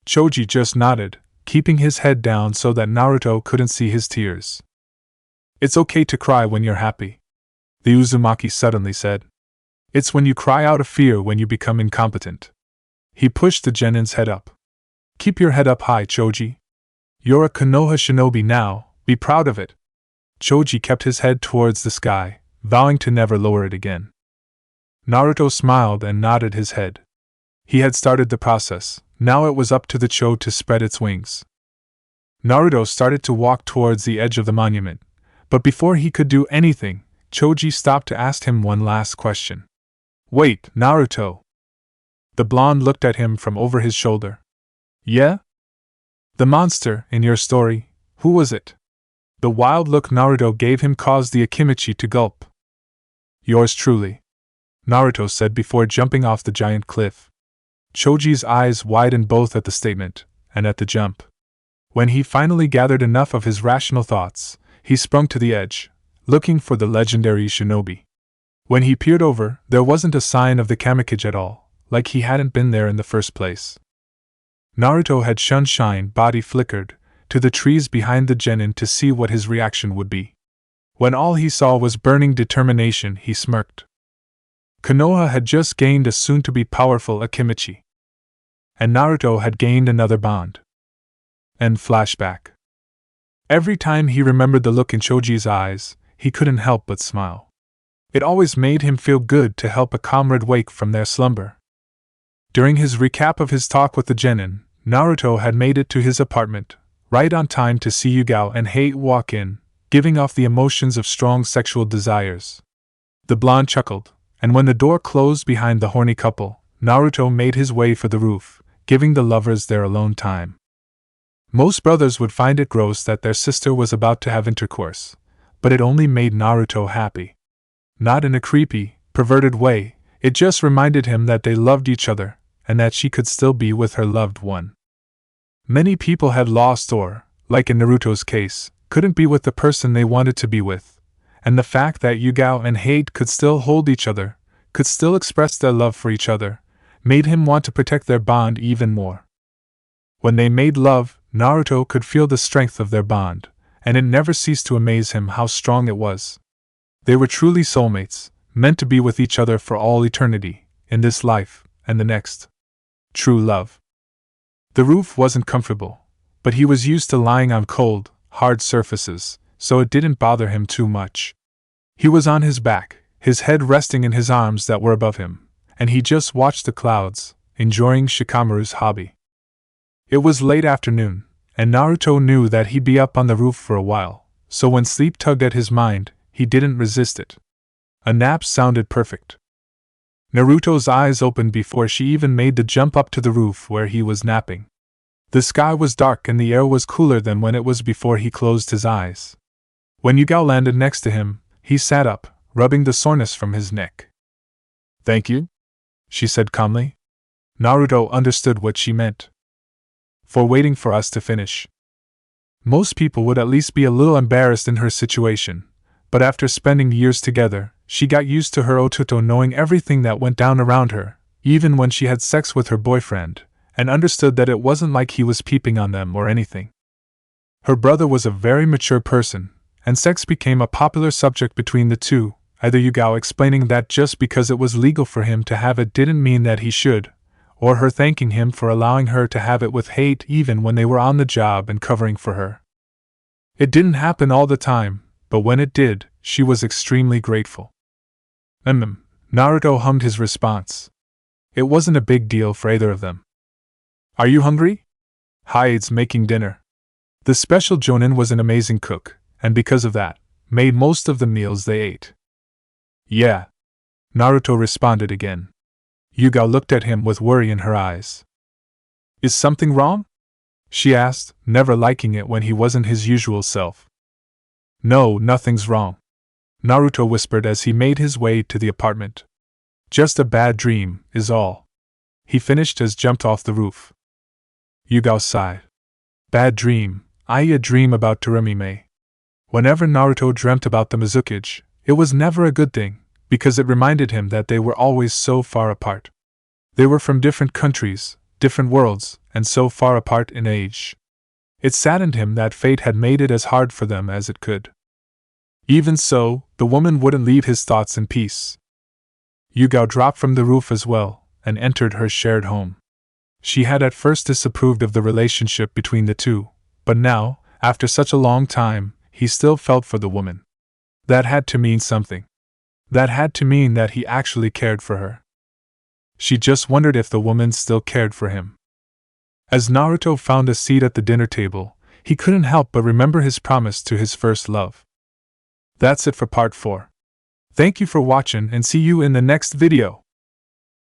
Choji just nodded, keeping his head down so that Naruto couldn't see his tears. It's okay to cry when you're happy, the Uzumaki suddenly said. It's when you cry out of fear when you become incompetent. He pushed the genin's head up. Keep your head up high, Choji. You're a Konoha shinobi now, be proud of it. Choji kept his head towards the sky, vowing to never lower it again. Naruto smiled and nodded his head. He had started the process, now it was up to the Cho to spread its wings. Naruto started to walk towards the edge of the monument, but before he could do anything, Choji stopped to ask him one last question. Wait, Naruto. The blonde looked at him from over his shoulder. Yeah? The monster, in your story, who was it? The wild look Naruto gave him caused the Akimichi to gulp. Yours truly, Naruto said before jumping off the giant cliff. Choji's eyes widened both at the statement and at the jump. When he finally gathered enough of his rational thoughts, he sprung to the edge, looking for the legendary shinobi. When he peered over, there wasn't a sign of the Kamikage at all, like he hadn't been there in the first place. Naruto had shine body flickered to the trees behind the genin to see what his reaction would be. When all he saw was burning determination, he smirked. Konoha had just gained a soon-to-be powerful Akimichi. And Naruto had gained another bond. End flashback. Every time he remembered the look in Choji's eyes, he couldn't help but smile. It always made him feel good to help a comrade wake from their slumber. During his recap of his talk with the genin, Naruto had made it to his apartment, right on time to see Yugao and Hate walk in, giving off the emotions of strong sexual desires. The blonde chuckled, and when the door closed behind the horny couple, Naruto made his way for the roof, giving the lovers their alone time. Most brothers would find it gross that their sister was about to have intercourse, but it only made Naruto happy. Not in a creepy, perverted way, it just reminded him that they loved each other, and that she could still be with her loved one. Many people had lost or, like in Naruto's case, couldn't be with the person they wanted to be with, and the fact that Yugao and Hate could still hold each other, could still express their love for each other, made him want to protect their bond even more. When they made love, Naruto could feel the strength of their bond, and it never ceased to amaze him how strong it was. They were truly soulmates, meant to be with each other for all eternity, in this life and the next. True love. The roof wasn't comfortable, but he was used to lying on cold, hard surfaces, so it didn't bother him too much. He was on his back, his head resting in his arms that were above him, and he just watched the clouds, enjoying Shikamaru's hobby. It was late afternoon, and Naruto knew that he'd be up on the roof for a while, so when sleep tugged at his mind, he didn't resist it. A nap sounded perfect. Naruto's eyes opened before she even made the jump up to the roof where he was napping. The sky was dark and the air was cooler than when it was before he closed his eyes. When Yugao landed next to him, he sat up, rubbing the soreness from his neck. "Thank you," she said calmly. Naruto understood what she meant. "For waiting for us to finish." Most people would at least be a little embarrassed in her situation, but after spending years together, she got used to her Ototo knowing everything that went down around her, even when she had sex with her boyfriend, and understood that it wasn't like he was peeping on them or anything. Her brother was a very mature person, and sex became a popular subject between the two, either Yugao explaining that just because it was legal for him to have it didn't mean that he should, or her thanking him for allowing her to have it with Hate even when they were on the job and covering for her. It didn't happen all the time, but when it did, she was extremely grateful. Naruto hummed his response. It wasn't a big deal for either of them. "Are you hungry?" "Hate's making dinner." The special Jonin was an amazing cook, and because of that, made most of the meals they ate. "Yeah," Naruto responded again. Yugao looked at him with worry in her eyes. "Is something wrong?" she asked, never liking it when he wasn't his usual self. "No, nothing's wrong. Naruto whispered as he made his way to the apartment. Just a bad dream, is all. He finished as jumped off the roof. Yugao sighed. Bad dream, i.e. a dream about Terumime. Whenever Naruto dreamt about the Mizukage, it was never a good thing, because it reminded him that they were always so far apart. They were from different countries, different worlds, and so far apart in age. It saddened him that fate had made it as hard for them as it could. Even so, the woman wouldn't leave his thoughts in peace. Yugao dropped from the roof as well, and entered her shared home. She had at first disapproved of the relationship between the two, but now, after such a long time, he still felt for the woman. That had to mean something. That had to mean that he actually cared for her. She just wondered if the woman still cared for him. As Naruto found a seat at the dinner table, he couldn't help but remember his promise to his first love. That's it for part 4. Thank you for watching and see you in the next video.